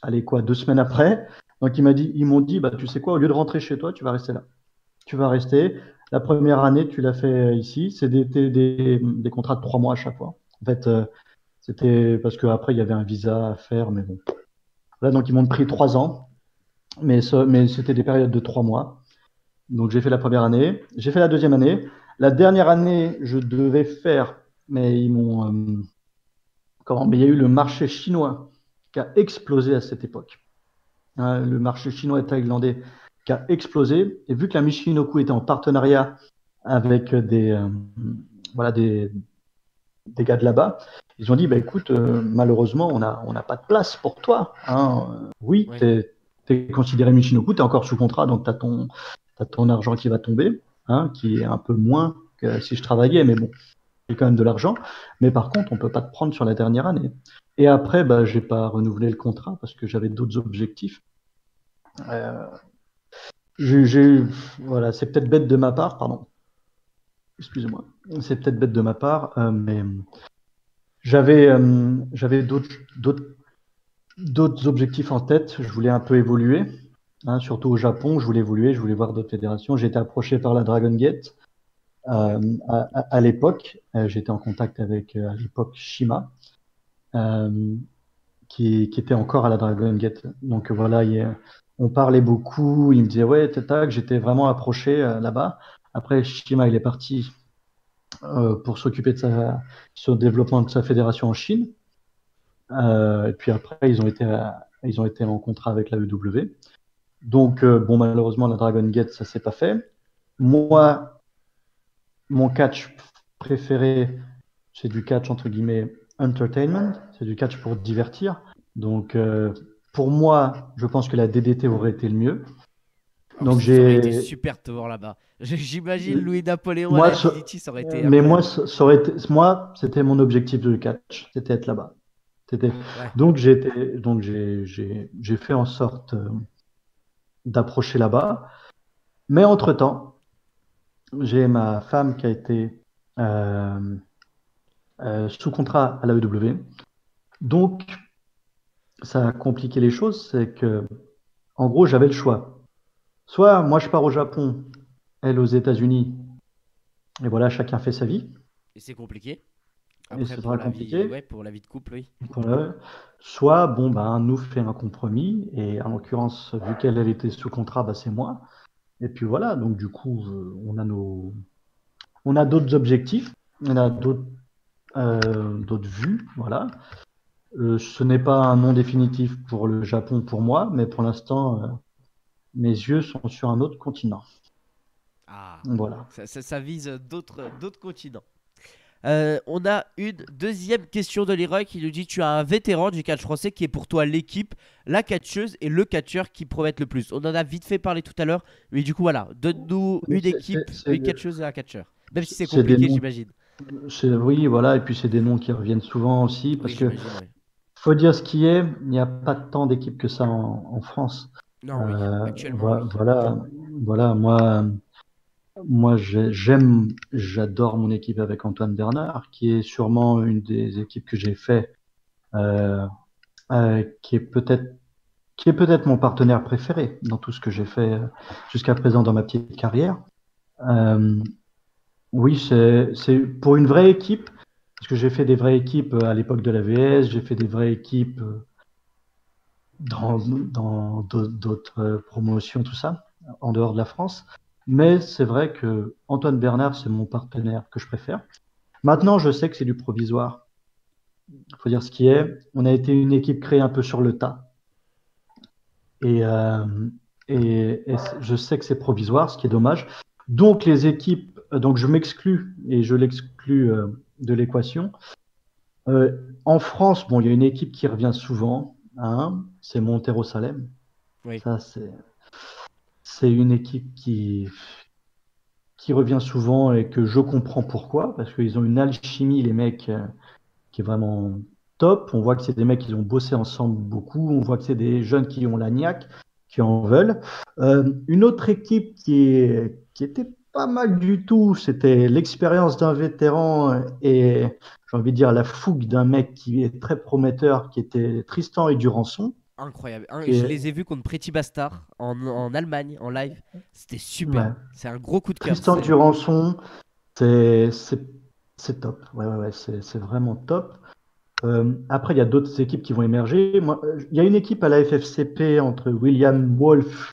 allez quoi, 2 semaines après. Donc ils m'ont dit, bah tu sais quoi, au lieu de rentrer chez toi, tu vas rester là. Tu vas rester. La première année, tu l'as fait ici. C'est des contrats de 3 mois à chaque fois. En fait, c'était parce qu'après, il y avait un visa à faire, mais bon. Là, donc, ils m'ont pris 3 ans, mais c'était des périodes de 3 mois. Donc, j'ai fait la première année. J'ai fait la deuxième année. La dernière année, je devais faire, mais ils m'ont. Comment? Mais il y a eu le marché chinois qui a explosé à cette époque. Hein, le marché chinois et thaïlandais qui a explosé. Et vu que la Michinoku était en partenariat avec voilà, des gars de là-bas, ils ont dit, bah, écoute, malheureusement, on n'a pas de place pour toi. Hein. Oui,
Ouais.
tu es considéré Michinoku, tu es encore sous contrat, donc tu as ton argent qui va tomber, hein, qui est un peu moins que si je travaillais, mais bon, j'ai quand même de l'argent. Mais par contre, on ne peut pas te prendre sur la dernière année. Et après, bah, je n'ai pas renouvelé le contrat parce que j'avais d'autres objectifs. Euh, voilà, c'est peut-être bête de ma part, pardon. Excusez-moi. C'est peut-être bête de ma part, mais j'avais d'autres objectifs en tête. Je voulais un peu évoluer, hein, surtout au Japon. Je voulais évoluer, je voulais voir d'autres fédérations. J'ai été approché par la Dragon Gate
Ah ouais.
à l'époque. J'étais en contact avec, à l'époque, Shima, euh, qui était encore à la Dragon Gate. Donc voilà, on parlait beaucoup. Il me disait, ouais, tac, j'étais vraiment approché là-bas. Après, Shima, il est parti pour s'occuper de son développement de sa fédération en Chine. Et puis après, ils ont été en contrat avec la EW. Donc, bon, malheureusement, la Dragon Gate, ça s'est pas fait. Moi, mon catch préféré, c'est du catch entre guillemets entertainment, c'est du catch pour divertir. Donc, pour moi, je pense que la DDT aurait été le mieux.
Ah,
Donc,
ça aurait été
j'ai,
super de te voir là-bas. J'imagine Louis Napoléon à
moi,
la DDT, ça aurait été
mais moi,
incroyable.
ça aurait été, moi, c'était mon objectif de catch, c'était être là-bas. C'était,
Ouais.
donc j'ai fait en sorte d'approcher là-bas. Mais entre-temps, j'ai ma femme qui a été euh, sous contrat à la l'AEW. Donc, ça a compliqué les choses. C'est que, en gros, j'avais le choix. Soit moi, je pars au Japon, elle aux États-Unis, et voilà, chacun fait sa vie.
Et c'est compliqué.
Et
Après,
ce
pour
sera
la vie,
compliqué.
ouais, pour la vie de couple, oui.
Voilà. Soit, bon, ben, nous fait un compromis. Et en l'occurrence, vu qu'elle elle était sous contrat, bah, c'est moi. Et puis voilà, donc du coup, on a d'autres objectifs, on a d'autres vues, voilà. Ce n'est pas un nom définitif pour le Japon pour moi, mais pour l'instant, mes yeux sont sur un autre continent.
Ah,
Voilà.
ça vise d'autres continents. On a une deuxième question de Leroy qui nous dit: tu as un vétéran du catch français qui est pour toi l'équipe, la catcheuse et le catcheur qui promettent le plus. On en a vite fait parler tout à l'heure, mais du coup, voilà, donne-nous une équipe, une catcheuse et un catcheur. Même si c'est
C'est des
compliqué,
noms,
j'imagine.
oui, voilà, et puis c'est des noms qui reviennent souvent aussi,
Oui,
parce que
j'imagine, oui.
faut dire ce qui est, il n'y a pas tant d'équipes que ça en France.
Non, oui, actuellement, oui.
Voilà, voilà, j'adore mon équipe avec Antoine Bernard, qui est sûrement une des équipes que j'ai fait, euh, qui est peut-être mon partenaire préféré dans tout ce que j'ai fait jusqu'à présent dans ma petite carrière. Euh, oui, c'est pour une vraie équipe, parce que j'ai fait des vraies équipes à l'époque de la VS, j'ai fait des vraies équipes dans d'autres promotions, tout ça, en dehors de la France. Mais c'est vrai que Antoine Bernard, c'est mon partenaire que je préfère. Maintenant, je sais que c'est du provisoire. Il faut dire ce qui est. On a été une équipe créée un peu sur le tas. Et, euh, et je sais que c'est provisoire, ce qui est dommage. Donc, les équipes, donc je m'exclus et je l'exclus de l'équation. En France, bon, il y a une équipe qui revient souvent, hein, c'est Montero Salem.
Oui.
Ça, c'est une équipe qui revient souvent et que je comprends pourquoi, parce qu'ils ont une alchimie, les mecs, qui est vraiment top. On voit que c'est des mecs qui ont bossé ensemble beaucoup. On voit que c'est des jeunes qui ont la niaque, qui en veulent. Une autre équipe qui était pas mal du tout, c'était l'expérience d'un vétéran et j'ai envie de dire la fougue d'un mec qui est très prometteur, qui était Tristan et Durançon.
Incroyable.
Qui
Je
est,
les ai vus contre Pretty Bastard en Allemagne, en live. C'était
ouais.
super. C'est un gros coup de cœur.
Tristan Durançon, c'est c'est- c'est top. Ouais, ouais, ouais, c'est vraiment top. Après, il y a d'autres équipes qui vont émerger. Moi, il y a une équipe à la FFCP entre William Wolf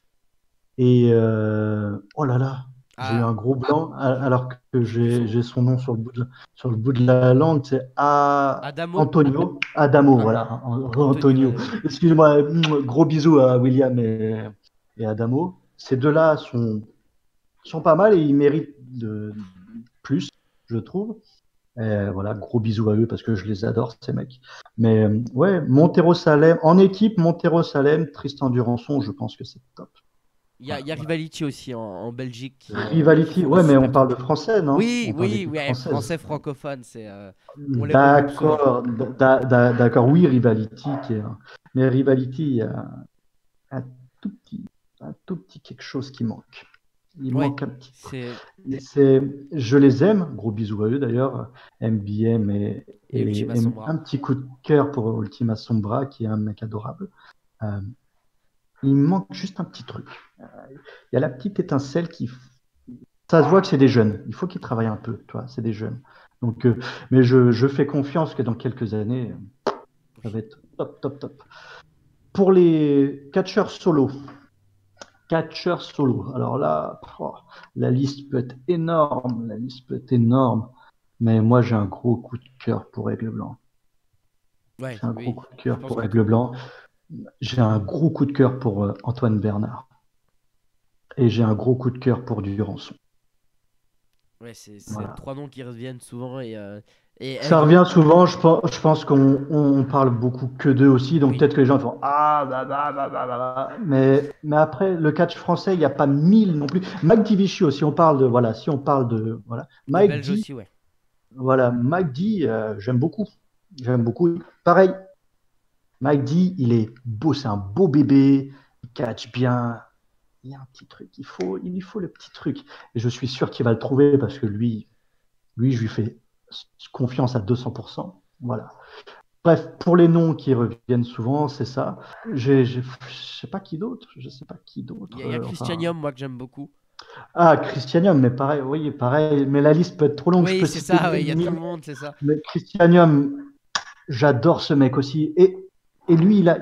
et oh là là, j'ai eu
Ah,
un gros blanc alors que
Buffon.
j'ai son nom sur le bout de la langue. C'est
Adamo.
Antonio Adamo,
An-
voilà,
Antonio
Antonio.
Adamo.
Excuse-moi, gros bisous à William et Adamo. Ces deux-là sont pas mal et ils méritent plus, je trouve. Voilà, gros bisous à eux parce que je les adore, ces mecs. Mais ouais, Montero Salem, en équipe, Montero Salem, Tristan Durançon, je pense que c'est top.
Il y a Rivality aussi en Belgique qui
Rivality,
font du
ouais, mais on
super
parle
truc.
de français, non?
Oui,
On parle
oui,
d'équipe
ouais,
française.
français francophone, on les regroupe souvent.
D'accord, d'accord, oui, Rivality, mais Rivality, il y a un tout petit, un tout petit quelque chose qui manque. Il
Ouais,
manque un petit truc.
c'est
Je les aime, gros bisous à eux d'ailleurs, MBM
et Ultima
et
Sombra.
un petit coup de cœur pour Ultima Sombra, qui est un mec adorable. Euh, il manque juste un petit truc. Il y a la petite étincelle qui. Ça se voit que c'est des jeunes. Il faut qu'ils travaillent un peu, tu vois, c'est des jeunes. Donc, mais je fais confiance que dans quelques années, ça va être top, top, top. Pour les catcheurs solo, alors là, la liste peut être énorme, la liste peut être énorme, mais moi j'ai un gros coup de cœur pour Aigle Blanc.
Ouais,
J'ai un gros
oui,
coup de
je
cœur
pense
pour
que
Aigle Blanc. J'ai un gros coup de cœur pour Antoine Bernard. Et j'ai un gros coup de cœur pour Durançon.
ouais, c'est
Voilà.
trois noms qui reviennent souvent et
Ça
Aigle.
revient souvent, je pense qu'on parle beaucoup que d'eux aussi, donc
Oui,
peut-être que les gens font ah mais après le catch français, il n'y a pas mille non plus. Mike Divichi aussi, on parle de voilà, si on parle de voilà,
de
Mike
Belge
D,
aussi, ouais.
voilà, Mike D, j'aime beaucoup. Pareil, Mike D, il est beau, c'est un beau bébé, il catch bien. Il y a un petit truc, il lui faut le petit truc. Et je suis sûr qu'il va le trouver parce que lui, je lui fais confiance à 200%. Voilà. Bref, pour les noms qui reviennent souvent, c'est ça. Je sais pas qui d'autre. Je sais pas qui d'autre.
Il y a
Enfin,
Christianium, moi, que j'aime beaucoup.
Christianium, mais pareil, oui, pareil. Mais la liste peut être trop longue. Je
Oui,
peux
c'est
citer
ça, ouais, il y a tout
mille,
le monde, c'est ça.
mais Christianium, j'adore ce mec aussi. Et lui, il a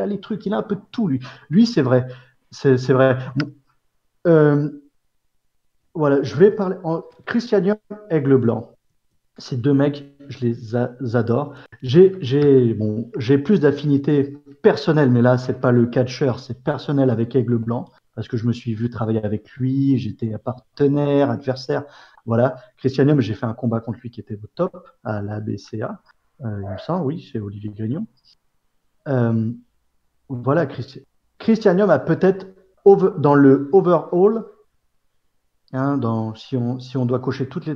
les trucs. Il a un peu de tout, lui. Lui, c'est vrai. C'est vrai. Euh, voilà, je vais parler en Christianium, Aigle Blanc. Ces deux mecs, adore. J'ai plus d'affinité personnelle, mais là, c'est pas le catcheur, c'est personnel avec Aigle Blanc, parce que je me suis vu travailler avec lui, j'étais partenaire, adversaire. Voilà. Christianium, j'ai fait un combat contre lui qui était au top à la BCA. Il me semble, oui, c'est Olivier Grignon. Euh, voilà, Christianium a peut-être dans le overall, hein, si on doit cocher toutes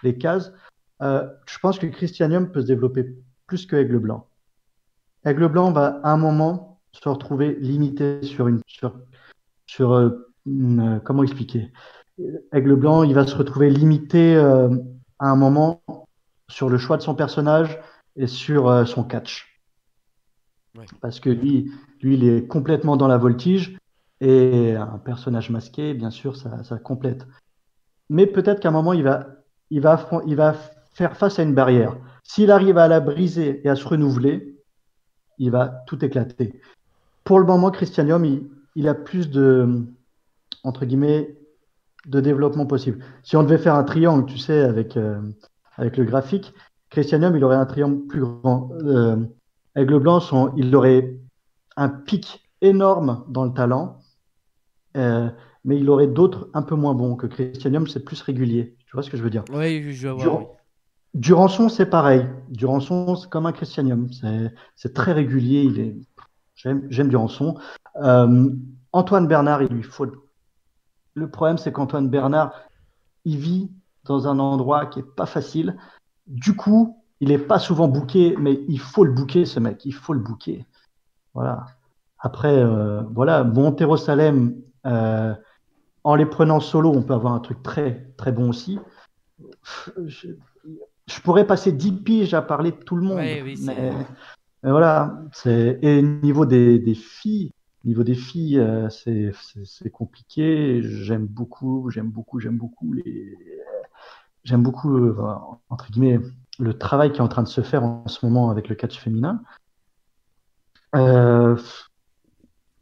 les cases, je pense que Christianium peut se développer plus que Aigle Blanc. Aigle Blanc va à un moment se retrouver limité comment expliquer? Aigle Blanc, il va se retrouver limité à un moment sur le choix de son personnage et sur son catch.
Ouais.
Parce que lui, il est complètement dans la voltige et un personnage masqué, bien sûr, ça complète. Mais peut-être qu'à un moment, il va faire face à une barrière. S'il arrive à la briser et à se renouveler, il va tout éclater. Pour le moment, Christianium, il a plus entre guillemets, de développement possible. Si on devait faire un triangle, tu sais, avec le graphique, Christianium, il aurait un triangle plus grand. Aigle Blanc, il aurait un pic énorme dans le talent, mais il aurait d'autres un peu moins bons que Christianium, c'est plus régulier. Tu vois ce que je veux dire?
Oui, je vois, oui.
Dur- Durançon, c'est pareil. Durançon, c'est comme un Christianium. C'est très régulier. J'aime Durançon. Euh, Antoine Bernard, il lui faut. Le problème, c'est qu'Antoine Bernard, il vit dans un endroit qui est pas facile. Du coup, il est pas souvent booké, mais il faut le booker, ce mec. Il faut le booker. Voilà. Après, voilà, Montero Salem, en les prenant solo, on peut avoir un truc très, très bon aussi. Je, je pourrais passer 10 piges à parler de tout le monde,
Ouais, oui,
mais voilà. Et niveau des filles, c'est compliqué. J'aime beaucoup entre guillemets, le travail qui est en train de se faire en ce moment avec le catch féminin. Euh,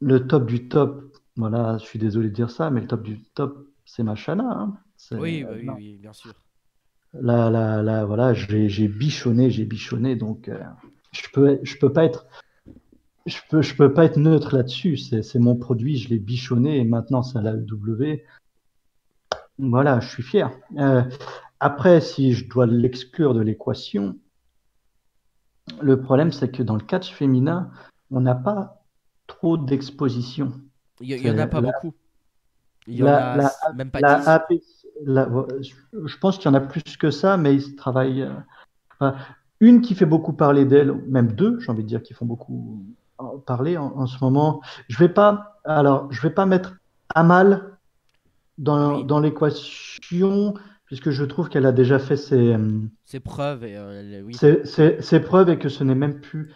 le top du top, voilà, je suis désolé de dire ça, mais le top du top, c'est Machana. Hein.
oui, bah oui,
Non.
oui, bien sûr.
Là, voilà, j'ai bichonné, donc je peux pas être, je peux pas être neutre là-dessus. C'est mon produit, je l'ai bichonné et maintenant c'est à la W. Voilà, je suis fier. Après, si je dois l'exclure de l'équation, le problème, c'est que dans le catch féminin, on n'a pas trop d'exposition.
Il y en a
C'est
pas beaucoup. Il y en
la,
a
la,
même pas
la
10.
APC je pense qu'il y en a plus que ça, mais ils se travaillent. Enfin, une qui fait beaucoup parler d'elle, même deux, j'ai envie de dire, qui font beaucoup parler en ce moment. Je vais pas mettre Amal
Oui,
dans l'équation, puisque je trouve qu'elle a déjà fait
c'est preuve, et oui.
ses preuves et que ce n'est même plus.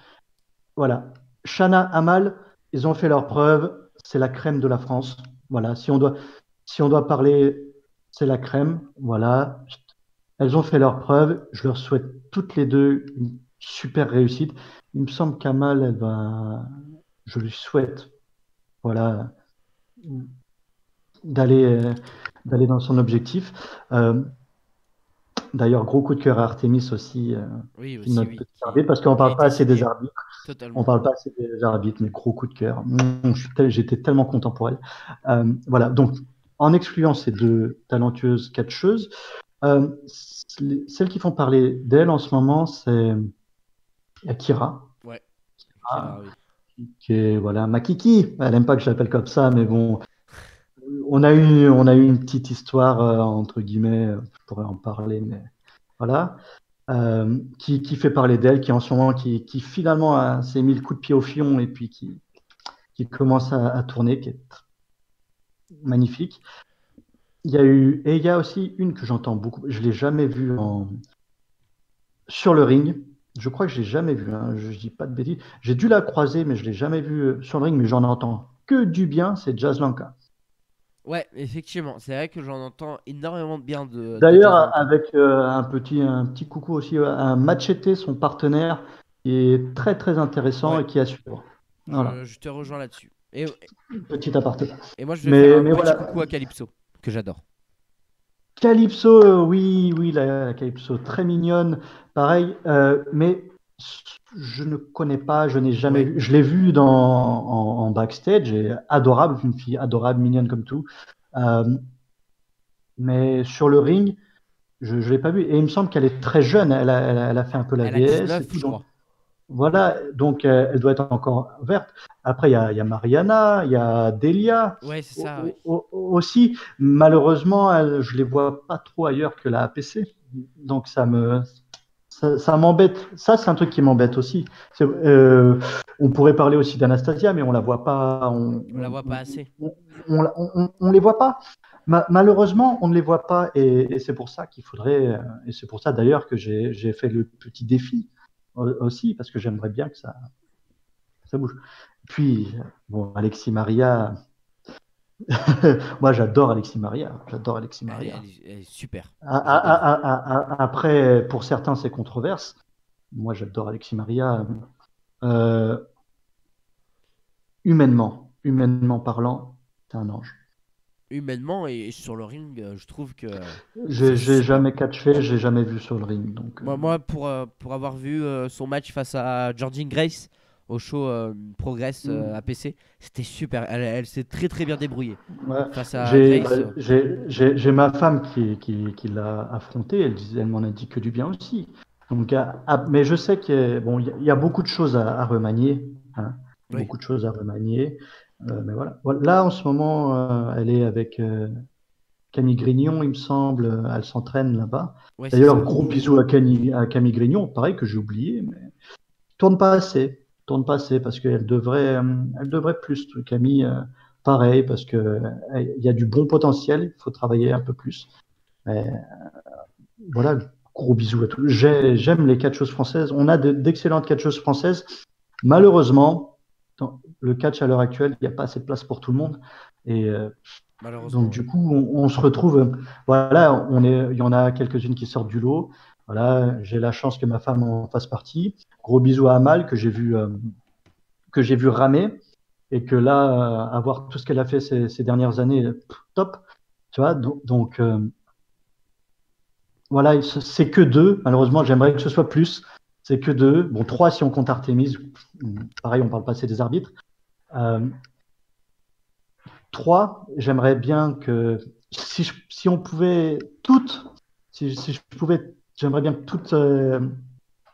Voilà. Shana, Amal, ils ont fait leurs preuves, c'est la crème de la France. Voilà. Si on doit parler, c'est la crème. Voilà. Elles ont fait leurs preuves. Je leur souhaite toutes les deux une super réussite. Il me semble qu'Amal, je lui souhaite, voilà, d'aller, euh, d'aller dans son objectif. Euh, D'ailleurs, gros coup de cœur à Artemis aussi,
Oui,
qui est
aussi,
notre
oui,
petit arbitre, parce qu'on
qui a
parle pas
été
assez des
signé.
arbitres. On
Totalement.
parle pas assez des arbitres, mais gros coup de cœur. J'étais tellement content pour elle. Voilà. Donc, en excluant ces deux talentueuses catcheuses, celles qui font parler d'elle en ce moment, c'est Akira,
Ouais. Akira, oui.
qui est voilà ma kiki. Elle aime pas que je l'appelle comme ça, mais bon, on a eu une petite histoire entre guillemets. Je pourrais en parler, mais voilà. Qui fait parler d'elle, qui en ce moment, qui finalement s'est mis le coup de pied au fion et puis qui commence à tourner, qui est magnifique. Et il y a aussi une que j'entends beaucoup. Je l'ai jamais vue sur le ring. Je crois que je l'ai jamais vue. Hein, je dis pas de bêtises. J'ai dû la croiser, mais je l'ai jamais vue sur le ring. Mais j'en entends que du bien. C'est Jazz Lanka.
Ouais, effectivement, c'est vrai que j'en entends énormément de bien de Jazz
D'ailleurs,
Lanka.
avec un petit coucou aussi à Machete, son partenaire, qui est très très intéressant
Ouais,
et qui a suivre. Voilà.
je te rejoins là-dessus. Et,
Petit aparté.
et moi, je vais faire un
Mais
petit
voilà.
coucou à Calypso, que j'adore.
Calypso, oui, oui, la Calypso, très mignonne. Pareil, mais je ne connais pas, je n'ai jamais
Ouais.
vu. Je l'ai vue en backstage, et adorable, une fille adorable, mignonne comme tout. Euh, mais sur le ring, je ne l'ai pas vue. Et il me semble qu'elle est très jeune. Elle a fait un peu la
Elle a
VS et
19,
tout.
je
Donc,
crois.
voilà, donc elle doit être encore verte. Après, il y a Mariana, il y a Delia
Ouais, c'est ça, ouais.
aussi. Malheureusement, je les vois pas trop ailleurs que la APC. Donc ça m'embête. Ça, c'est un truc qui m'embête aussi. On pourrait parler aussi d'Anastasia, mais on la voit pas.
On la voit pas assez.
On les voit pas. Malheureusement, on ne les voit pas, et c'est pour ça qu'il faudrait. Et c'est pour ça d'ailleurs que j'ai fait le petit défi aussi, parce que j'aimerais bien que ça bouge. Puis, bon, Alexis Maria, moi j'adore Alexis Maria, j'adore Alexis Maria.
Elle est super. J'adore.
Après, pour certains, c'est controverse. Moi, j'adore Alexis Maria. Euh, humainement parlant, c'est un ange.
Humainement et sur le ring, je trouve que c'est
J'ai
super.
jamais catché, j'ai jamais vu sur le ring. Donc,
Moi pour avoir vu son match face à Jordan Grace au show Progress APC, c'était super. Elle s'est très très bien débrouillée.
ouais.
Face à Grace,
J'ai ma femme qui l'a affronté, elle m'en a dit que du bien aussi. Donc, mais je sais bon, il y a beaucoup de choses à remanier, hein. Il y a
oui,
beaucoup de choses à remanier. Mais voilà. Là, en ce moment, elle est avec Camille Grignon, il me semble. Elle s'entraîne là-bas.
ouais, c'est
D'ailleurs,
ça.
gros bisous à Camille Grignon, pareil que j'ai oublié, mais tourne pas assez. Tourne pas assez parce elle devrait plus. Camille, pareil, parce que il y a du bon potentiel, il faut travailler un peu plus. Mais, voilà, gros bisous à tous. J'aime les catcheuses françaises. On a d'excellentes catcheuses françaises. Malheureusement, dans le catch à l'heure actuelle, il n'y a pas assez de place pour tout le monde. Et donc,
Malheureusement, oui.
du coup, on se retrouve. Voilà, il y en a quelques-unes qui sortent du lot. Voilà, j'ai la chance que ma femme en fasse partie. Gros bisous à Amal, que j'ai vu ramer. Et que là, avoir tout ce qu'elle a fait ces dernières années, top. Tu vois, voilà, c'est que deux. Malheureusement, j'aimerais que ce soit plus. C'est que deux. Bon, trois si on compte Artemis. Pareil, on parle pas assez des arbitres. Euh, Trois, j'aimerais bien que si on pouvait toutes, si je pouvais, j'aimerais bien que toutes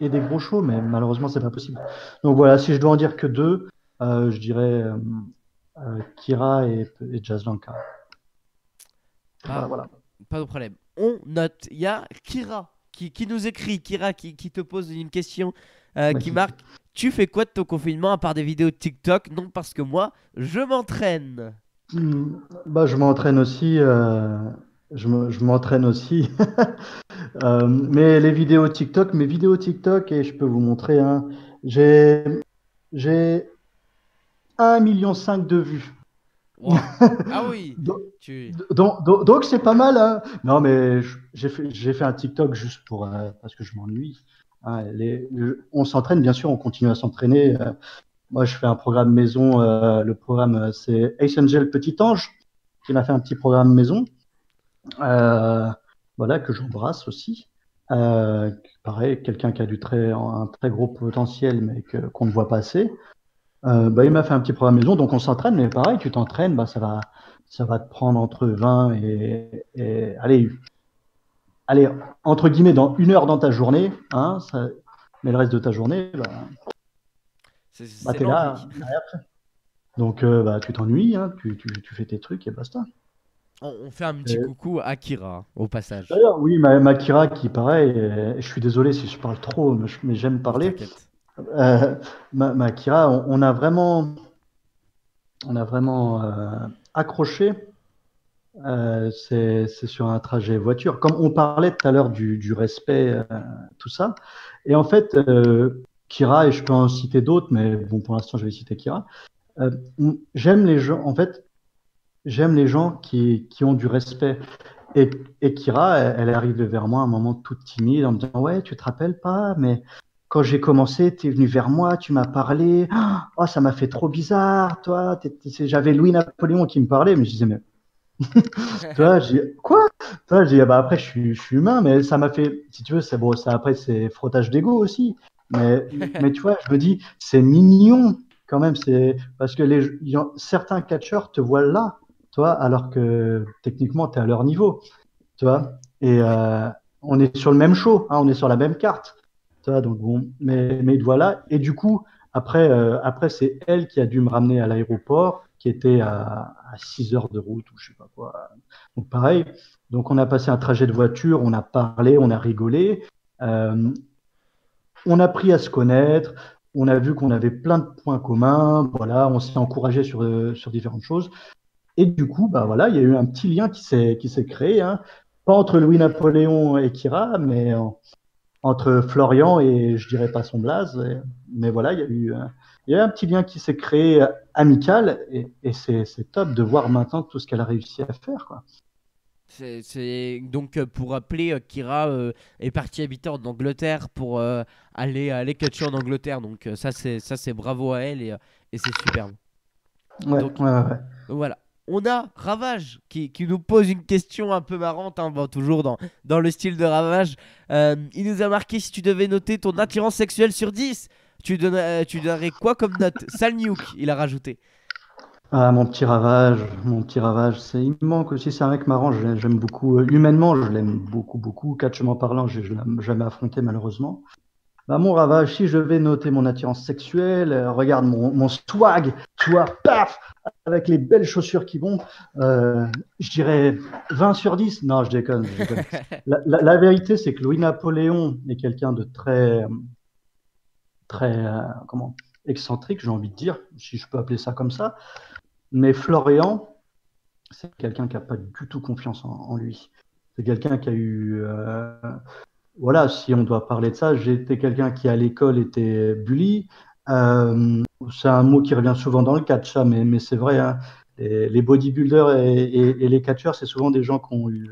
aient des gros shows, mais malheureusement, c'est pas possible. Donc voilà, si je dois en dire que deux, je dirais Kira et Jazzlanka.
Pas,
Voilà, voilà.
pas de problème. On note. Il y a Kira qui nous écrit. Kira qui te pose une question qui
Magnifique.
marque. Tu fais quoi de ton confinement à part des vidéos de TikTok? Non, parce que moi, je m'entraîne.
Bah, je m'entraîne aussi. Je m'entraîne aussi. Mais les vidéos TikTok, mes vidéos TikTok, et je peux vous montrer, hein, j'ai, j'ai 1,5 million de vues.
Wow. Ah oui.
Donc,
Tu...
donc c'est pas mal, hein. Non, mais j'ai fait un TikTok juste parce que je m'ennuie, hein. On s'entraîne, bien sûr, on continue à s'entraîner. Moi, je fais un programme maison. Le programme, c'est Ace Angel Petit Ange, qui m'a fait un petit programme maison. Euh, voilà, que j'embrasse aussi. Euh, Pareil, quelqu'un qui a un très gros potentiel, mais qu'on ne voit pas assez. Bah, il m'a fait un petit programme maison, donc on s'entraîne, mais pareil, tu t'entraînes, bah, ça va te prendre entre 20 allez, entre guillemets, dans 1 heure dans ta journée, hein, mais le reste de ta journée, bah,
C'est
tu es là.
l'ennui.
Donc, bah, tu t'ennuies, hein, tu fais tes trucs et basta.
On fait un petit
Euh,
coucou à Kira, au passage.
D'ailleurs, oui, ma Kira qui, pareil, je suis désolé si je parle trop, mais j'aime
Non,
parler.
t'inquiète.
Ma Kira, on a vraiment accroché. C'est sur un trajet voiture. Comme on parlait tout à l'heure du respect, tout ça. Et en fait, Kira, et je peux en citer d'autres, mais bon, pour l'instant, je vais citer Kira. Euh, J'aime les gens, en fait, j'aime les gens qui ont du respect. Et Kira, elle est arrivée vers moi à un moment toute timide en me disant, ouais, tu te rappelles pas, mais quand j'ai commencé, tu es venu vers moi, tu m'as parlé. Oh, ça m'a fait trop bizarre, toi. J'avais Louis-Napoléon qui me parlait, mais je disais, mais toi, j'ai quoi? Toi, j'ai bah après, je suis humain, mais ça m'a fait, si tu veux, c'est bon, ça après, c'est frottage d'ego aussi. Mais tu vois, je me dis, c'est mignon quand même, c'est parce que certains catcheurs te voient là, toi, alors que techniquement, tu es à leur niveau, tu vois. Et
Ouais.
on est sur le même show, hein, on est sur la même carte, tu vois. Donc bon, mais voilà. Et du coup, après c'est elle qui a dû me ramener à l'aéroport, qui était à 6 heures de route ou je sais pas quoi. Donc pareil. Donc on a passé un trajet de voiture, on a parlé, on a rigolé, euh, on a appris à se connaître. On a vu qu'on avait plein de points communs, voilà, on s'est encouragé sur différentes choses. Et du coup, bah voilà, il y a eu un petit lien qui s'est créé, hein. Pas entre Louis-Napoléon et Kira, mais entre Florian et je dirais pas son blaze. Mais voilà, il y a eu un petit lien qui s'est créé amical et c'est top de voir maintenant tout ce qu'elle a réussi à faire, quoi.
Donc pour rappeler, Kira est partie habiter en Angleterre pour aller catcher en Angleterre. Donc ça c'est bravo à elle et c'est superbe.
Ouais,
Donc
ouais, ouais.
voilà. On a Ravage qui nous pose une question un peu marrante, hein, bon, toujours dans le style de Ravage. Il nous a marqué: si tu devais noter ton attirance sexuelle sur 10, tu donnerais quoi comme note? Sale nuke, il a rajouté.
Ah, mon petit ravage, il me manque aussi, c'est un mec marrant, j'aime beaucoup, humainement, je l'aime beaucoup, beaucoup, catchement parlant, je l'ai jamais affronté malheureusement. Bah, mon ravage, si je vais noter mon attirance sexuelle, regarde mon swag, tu vois, paf, avec les belles chaussures qui vont, euh, je dirais 20 sur 10. Non, je déconne, je déconne. La vérité, c'est que Louis-Napoléon est quelqu'un de très, très, comment, excentrique, j'ai envie de dire, si je peux appeler ça comme ça. Mais Florian, c'est quelqu'un qui n'a pas du tout confiance en lui. C'est quelqu'un qui a eu, voilà, si on doit parler de ça, j'ai été quelqu'un qui à l'école était bully. C'est un mot qui revient souvent dans le catch, ça, mais c'est vrai, hein. Les bodybuilders et les catcheurs, c'est souvent des gens qui ont eu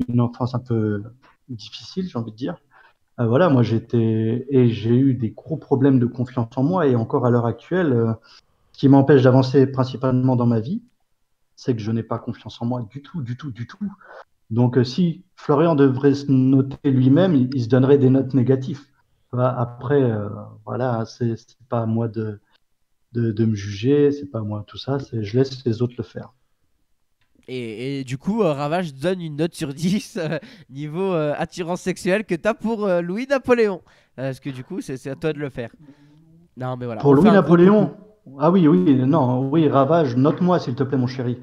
une enfance un peu difficile, j'ai envie de dire. Voilà, moi j'ai eu des gros problèmes de confiance en moi et encore à l'heure actuelle, ce qui m'empêche d'avancer principalement dans ma vie, c'est que je n'ai pas confiance en moi du tout, du tout, du tout. Donc, si Florian devrait se noter lui-même, il se donnerait des notes négatives. Voilà, après, voilà, c'est pas à moi de me juger, c'est pas à moi tout ça, je laisse les autres le faire.
Et du coup, Ravage donne une note sur 10 niveau attirance sexuelle que t'as pour Louis-Napoléon. Parce que du coup, c'est à toi de le faire. Non, mais voilà,
Pour
on fait un gros coucou.
Louis-Napoléon, ah oui, oui, non, oui, Ravage, note-moi s'il te plaît, mon chéri.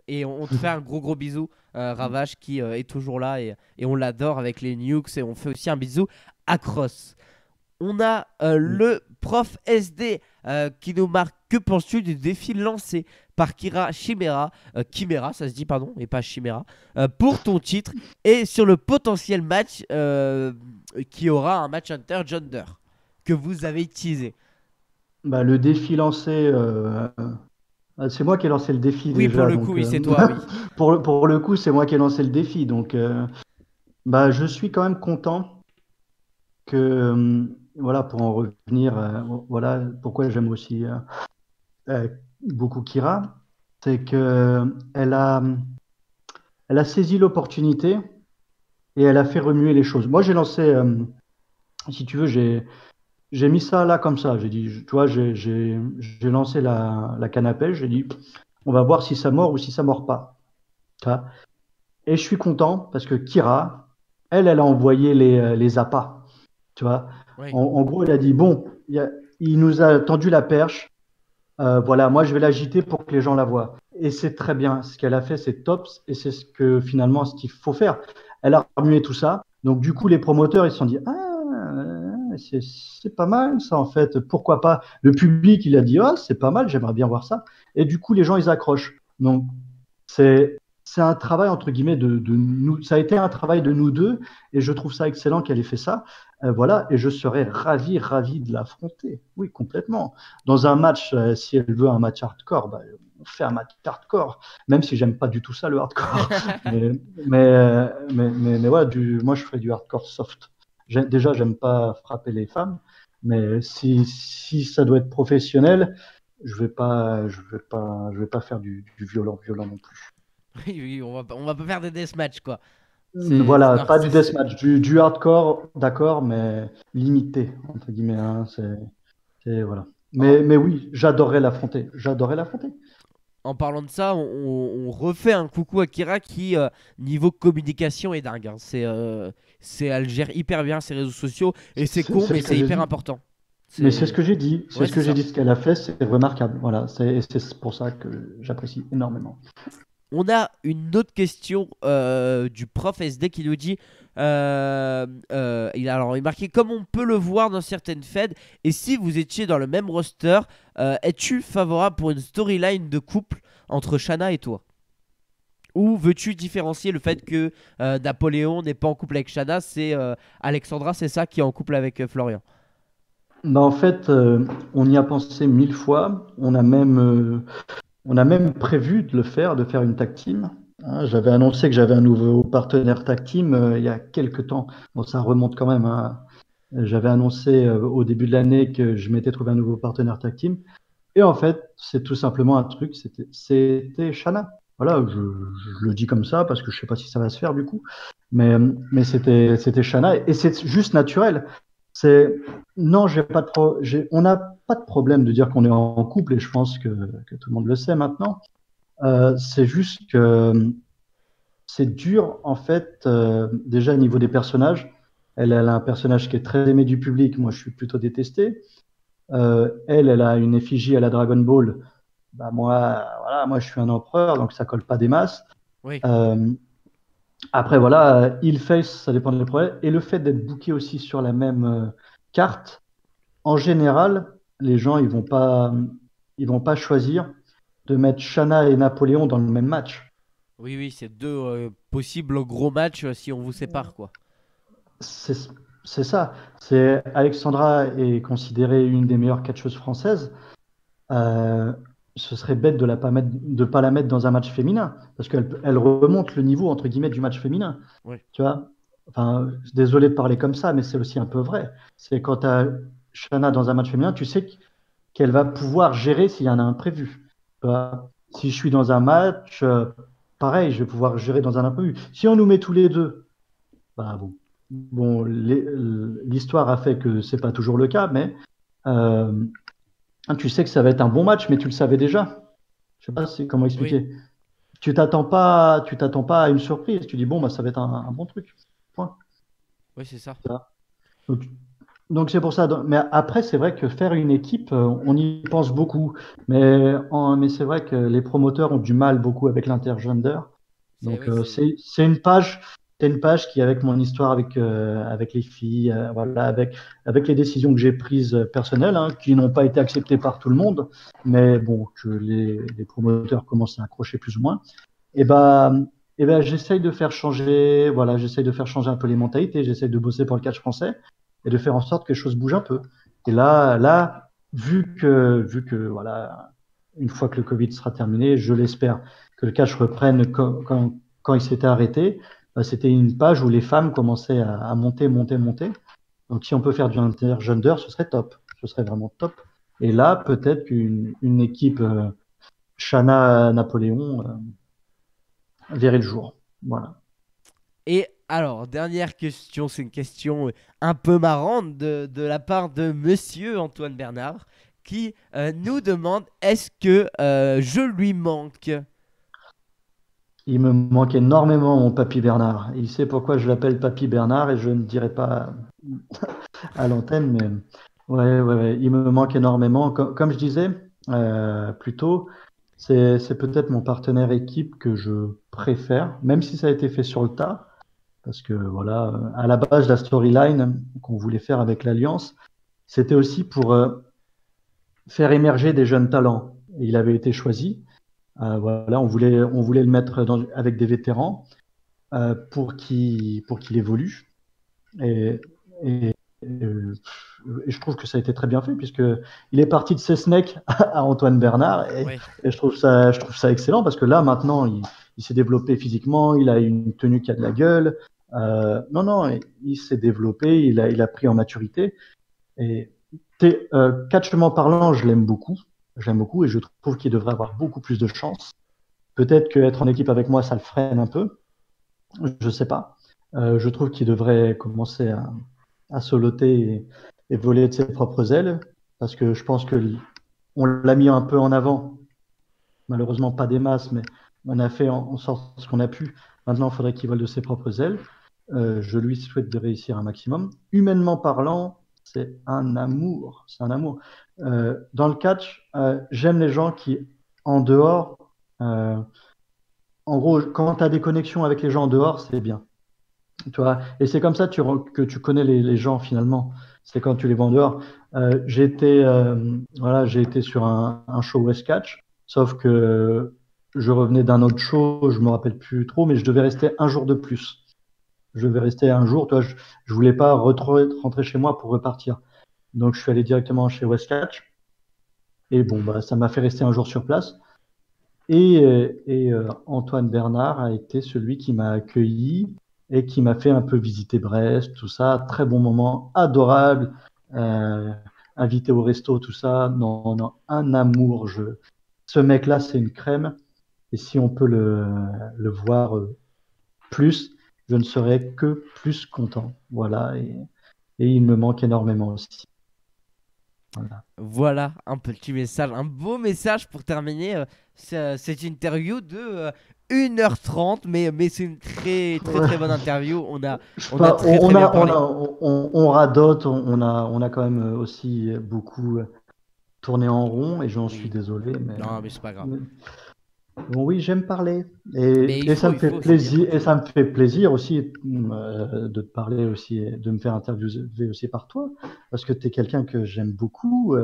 Et on te fait un gros bisou, Ravage qui est toujours là et on l'adore avec les nukes. Et on fait aussi un bisou à Cross. On a le prof SD qui nous marque: que penses-tu du défi lancé par Kira Chimera, Chimera, ça se dit, pardon, et pas Chimera, pour ton titre et sur le potentiel match qui aura un match Hunter Jonder que vous avez teasé?
Bah, le défi lancé, c'est moi qui ai lancé le défi
Oui, pour
déjà,
le coup,
donc
oui, c'est toi, oui.
pour le coup, c'est moi qui ai lancé le défi, donc bah, je suis quand même content que, voilà, pour en revenir, voilà, pourquoi j'aime aussi euh, beaucoup Kira, c'est que elle a saisi l'opportunité et elle a fait remuer les choses. Moi, j'ai lancé, si tu veux, j'ai mis ça là comme ça. J'ai dit, tu vois, j'ai lancé la canne à pêche. J'ai dit, on va voir si ça mord ou si ça mord pas. Tu vois. Et je suis content parce que Kira, elle a envoyé les appâts. Tu vois.
Oui.
En gros, elle a dit, bon, il nous a tendu la perche. Voilà, moi je vais l'agiter pour que les gens la voient. Et c'est très bien. Ce qu'elle a fait, c'est top. Et c'est ce que finalement, ce qu'il faut faire. Elle a remué tout ça. Donc du coup, les promoteurs, ils se sont dit, ah, c'est pas mal ça en fait. Pourquoi pas? Le public, il a dit, ah, c'est pas mal, j'aimerais bien voir ça. Et du coup, les gens, ils accrochent. Donc c'est c'est un travail entre guillemets de nous. Ça a été un travail de nous deux. Et je trouve ça excellent qu'elle ait fait ça. Voilà. Et je serais ravi de l'affronter. Oui, complètement. Dans un match, si elle veut un match hardcore, bah, on fait un match hardcore, même si j'aime pas du tout ça le hardcore. Mais, mais voilà, moi je ferais du hardcore soft. Déjà, j'aime pas frapper les femmes, mais si ça doit être professionnel, je vais pas faire du violent non plus.
Oui, oui, on va pas faire des deathmatch, quoi.
Voilà,
Non,
pas du deathmatch, du hardcore, d'accord, mais limité, entre guillemets, hein, voilà.
en,
Mais oui, j'adorerais l'affronter. J'adorerais l'affronter.
en parlant de ça, on refait un coucou à Kira qui, niveau communication, est dingue, hein. Elle gère hyper bien ses réseaux sociaux et c'est con,
C'est
mais
ce que
c'est
j'ai
hyper
dit.
important.
Mais c'est ce
C'est
que j'ai dit. C'est
Ouais,
ce
c'est
que j'ai
ça.
dit. Ce qu'elle a fait, c'est remarquable. Voilà. C'est pour ça que j'apprécie énormément.
On a une autre question du prof SD qui nous dit alors, il marquait comme on peut le voir dans certaines feds. Et si vous étiez dans le même roster, es-tu favorable pour une storyline de couple entre Shanna et toi? Ou veux-tu différencier le fait que Napoléon n'est pas en couple avec Shanna, c'est Alexandra, c'est ça, qui est en couple avec Florian?
Bah, en fait, on y a pensé 1000 fois. On a même prévu de le faire, de faire une tag team. Hein, j'avais annoncé que j'avais un nouveau partenaire tag team il y a quelques temps. Bon, ça remonte quand même, hein. J'avais annoncé au début de l'année que je m'étais trouvé un nouveau partenaire tag team. Et en fait, c'est tout simplement un truc, c'était Shanna. Voilà, je le dis comme ça parce que je sais pas si ça va se faire du coup, mais c'était Shanna et c'est juste naturel. C'est non, j'ai pas de on n'a pas de problème de dire qu'on est en couple et je pense que tout le monde le sait maintenant. C'est juste que c'est dur en fait déjà au niveau des personnages. Elle a un personnage qui est très aimé du public, moi je suis plutôt détesté. Elle a une effigie à la Dragon Ball. Bah moi, voilà, moi je suis un empereur, donc ça colle pas des masses.
Oui.
Euh, Après voilà, il face, ça dépend des projets. Et le fait d'être booké aussi sur la même carte, en général, les gens ils vont pas choisir de mettre Shanna et Napoléon dans le même match.
Oui, oui, c'est deux possibles gros matchs si on vous sépare, quoi.
C'est c'est ça. C'est Alexandra est considérée une des meilleures catcheuses françaises. Euh, Ce serait bête de de pas la mettre dans un match féminin, parce elle remonte le niveau entre guillemets du match féminin.
Oui.
Tu vois? Enfin, désolé de parler comme ça, mais c'est aussi un peu vrai. C'est quand tu as Shana dans un match féminin, tu sais qu'elle va pouvoir gérer s'il y en a un imprévu. Tu vois? Si je suis dans un match, pareil, je vais pouvoir gérer dans un imprévu. Si on nous met tous les deux, bah bon, l'histoire a fait que c'est pas toujours le cas, mais euh, tu sais que ça va être un bon match, mais tu le savais déjà. Je sais pas comment
Oui,
expliquer. Tu t'attends pas à une surprise. Tu dis bon, bah ça va être un bon truc. Point.
oui, c'est ça.
Donc, donc c'est pour ça. Mais après, c'est vrai que faire une équipe, on y pense beaucoup. Mais c'est vrai que les promoteurs ont du mal beaucoup avec l'intergender. Donc
Oui, c'est.
c'est une page qui, avec mon histoire avec les filles, voilà, avec les décisions que j'ai prises personnelles, hein, qui n'ont pas été acceptées par tout le monde, mais bon, que les promoteurs commencent à accrocher plus ou moins. Et bah, j'essaye de faire changer, voilà, j'essaye de faire changer un peu les mentalités, j'essaye de bosser pour le catch français et de faire en sorte que les choses bougent un peu. Et là, vu que, voilà, une fois que le Covid sera terminé, je l'espère, que le catch reprenne quand il s'était arrêté, bah, c'était une page où les femmes commençaient à monter. Donc, si on peut faire du intergender, ce serait top. Ce serait vraiment top. Et là, peut-être une équipe Shana Napoléon verrait le jour. Voilà.
Et alors, dernière question, c'est une question un peu marrante de la part de monsieur Antoine Bernard qui nous demande est-ce que je lui manque?
Il me manque énormément, mon papy Bernard. Il sait pourquoi je l'appelle papy Bernard et je ne dirai pas à l'antenne, mais ouais, il me manque énormément. Comme je disais plus tôt, c'est peut-être mon partenaire équipe que je préfère, même si ça a été fait sur le tas, parce que voilà, à la base, la storyline qu'on voulait faire avec l'Alliance, c'était aussi pour faire émerger des jeunes talents. Et il avait été choisi. Voilà, on voulait le mettre avec des vétérans pour qu'il évolue. Et, et, et je trouve que ça a été très bien fait, puisque il est parti de Cessnec à Antoine Bernard,
Oui,
et je trouve ça excellent, parce que là, maintenant, il s'est développé physiquement, il a une tenue qui a de la gueule, Non, non, il s'est développé, il a pris en maturité. Et catchement parlant, je l'aime beaucoup. J'aime beaucoup et je trouve qu'il devrait avoir beaucoup plus de chance. Peut-être qu'être en équipe avec moi, ça le freine un peu. Je sais pas. Je trouve qu'il devrait commencer à soloter et voler de ses propres ailes parce que je pense que on l'a mis un peu en avant. Malheureusement, pas des masses, mais on a fait en sorte ce qu'on a pu. Maintenant, il faudrait qu'il vole de ses propres ailes. Je lui souhaite de réussir un maximum. Humainement parlant, c'est un amour. C'est un amour. Dans le catch, j'aime les gens qui, en dehors, euh, en gros, quand tu as des connexions avec les gens en dehors, c'est bien. Tu vois, et c'est comme ça que tu connais les gens finalement. C'est quand tu les vois en dehors. Voilà, j'ai été sur un show West Catch, sauf que je revenais d'un autre show, je me rappelle plus trop, mais je devais rester un jour de plus. Je devais rester un jour, toi, je voulais pas rentrer chez moi pour repartir. Donc je suis allé directement chez West Catch. Et bon, bah, ça m'a fait rester un jour sur place. Antoine Bernard a été celui qui m'a accueilli et qui m'a fait un peu visiter Brest, tout ça. Très bon moment, adorable. Euh, Invité au resto, tout ça. Non, non, un amour. Ce mec-là, c'est une crème. Et si on peut le voir plus, je ne serais que plus content. Voilà. Et il me manque énormément aussi. Voilà.
Voilà un petit message, un beau message pour terminer cette interview de 1h30, mais c'est une très très très bonne interview. On a très très bien parlé.
On radote, on a quand même aussi beaucoup tourné en rond et j'en suis
Oui,
désolé,
non, mais c'est pas grave.
mais bon, oui, j'aime parler
Mais
et ça me
il
fait
faut, c'est bien.
plaisir et ça me fait plaisir aussi de te parler aussi, et de me faire interviewer aussi par toi parce que tu es quelqu'un que j'aime beaucoup.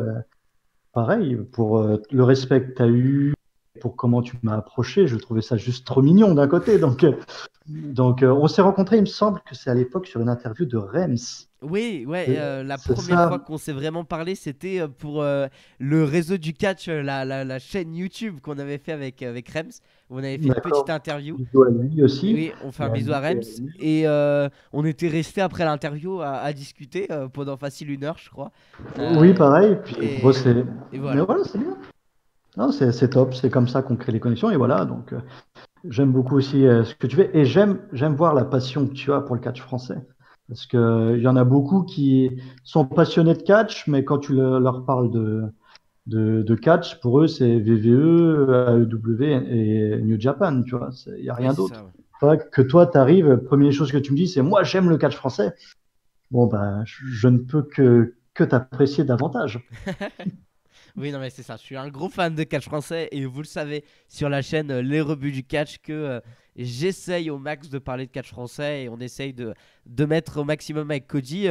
Pareil, pour le respect que tu as eu, pour comment tu m'as approché, je trouvais ça juste trop mignon d'un côté. On s'est rencontrés, il me semble que c'est à l'époque sur une interview de Rems.
Oui, ouais, la
C'est
première fois
ça,
qu'on s'est vraiment parlé, c'était pour le réseau du catch, la chaîne YouTube qu'on avait fait avec Rems, où on avait fait une petite
d'accord.
interview.
Bisous à lui
Et
aussi.
oui, on fait
Et
un
à
bisou à
lui et
Rems.
à lui.
Et on était resté après l'interview à discuter pendant facile 1 heure, je crois.
Oui,
Euh,
pareil. Puis, bon,
et
Mais
voilà.
voilà, c'est bien. Non, c'est top. C'est comme ça qu'on crée les connexions. Et voilà. J'aime beaucoup aussi ce que tu fais. Et j'aime voir la passion que tu as pour le catch français. Parce que il y en a beaucoup qui sont passionnés de catch, mais quand leur parles de catch, pour eux, c'est VVE, AEW et New Japan, tu vois. Il n'y a
Oui,
rien
c'est ça.
d'autre.
Ouais.
Pas que toi, tu arrives, première chose que tu me dis, c'est moi, j'aime le catch français. Bon, ben, je ne peux que t'apprécier davantage.
Oui, non, mais c'est ça. Je suis un gros fan de catch français et vous le savez sur la chaîne Les Rebuts du Catch que j'essaye au max de parler de catch français et on essaye de mettre au maximum avec Cody.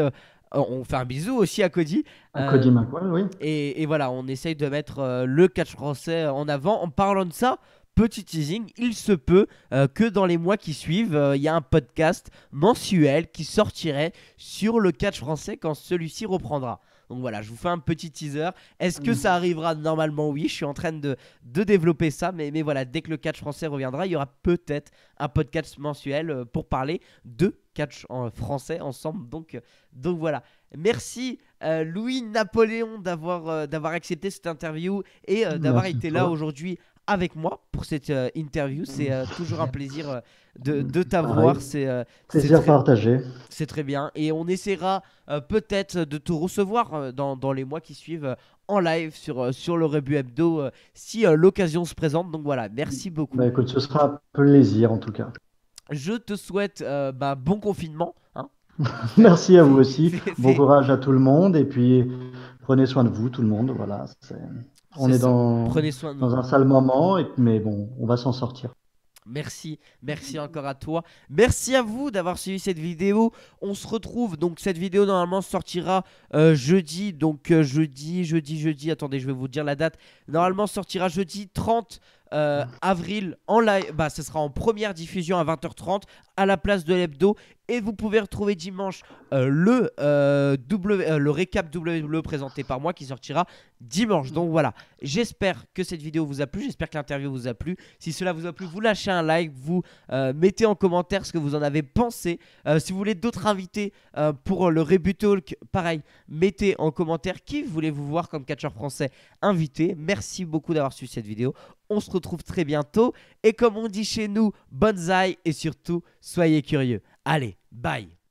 On fait un bisou aussi à Cody.
À
Euh,
Cody McWell, oui.
et voilà, on essaye de mettre le catch français en avant. En parlant de ça, petit teasing, il se peut que dans les mois qui suivent, il y a un podcast mensuel qui sortirait sur le catch français quand celui-ci reprendra. Donc voilà, je vous fais un petit teaser. Est-ce que ça arrivera? Normalement, oui. Je suis en train de développer ça. Mais voilà, dès que le catch français reviendra, il y aura peut-être un podcast mensuel pour parler de catch en français ensemble. Donc voilà. Merci Louis-Napoléon d'avoir accepté cette interview et d'avoir
Merci à
été là
toi.
aujourd'hui avec moi pour cette interview. C'est toujours un plaisir de
Pareil.
t'avoir.
Plaisir partagé.
C'est très bien. Et on essaiera peut-être de te recevoir dans les mois qui suivent en live sur le Rebut Hebdo si l'occasion se présente. Donc voilà, merci
Bah,
beaucoup.
écoute, ce sera un plaisir en tout cas.
Je te souhaite bon confinement, hein, vite fait.
Merci à vous aussi. Bon
C'est
courage à tout le monde et puis prenez soin de vous, tout le monde. Voilà, on
c'est
est
ça. Prenez soin de
dans
vous.
un sale moment, mais bon, on va s'en sortir.
Merci encore à toi. Merci à vous d'avoir suivi cette vidéo. On se retrouve, donc cette vidéo normalement sortira jeudi. Donc jeudi. Attendez, je vais vous dire la date. Normalement sortira jeudi 30 avril en live. Bah, ce sera en première diffusion à 20h30. à la place de l'hebdo. Et vous pouvez retrouver dimanche le récap WWE présenté par moi qui sortira dimanche. Donc voilà, j'espère que cette vidéo vous a plu, j'espère que l'interview vous a plu. Si cela vous a plu, vous lâchez un like, vous mettez en commentaire ce que vous en avez pensé. Si vous voulez d'autres invités pour le Reboot Talk, pareil, mettez en commentaire qui voulez-vous voir comme catcheur français invité. Merci beaucoup d'avoir suivi cette vidéo. On se retrouve très bientôt. Et comme on dit chez nous, bonsaï et surtout, soyez curieux. Allez, bye!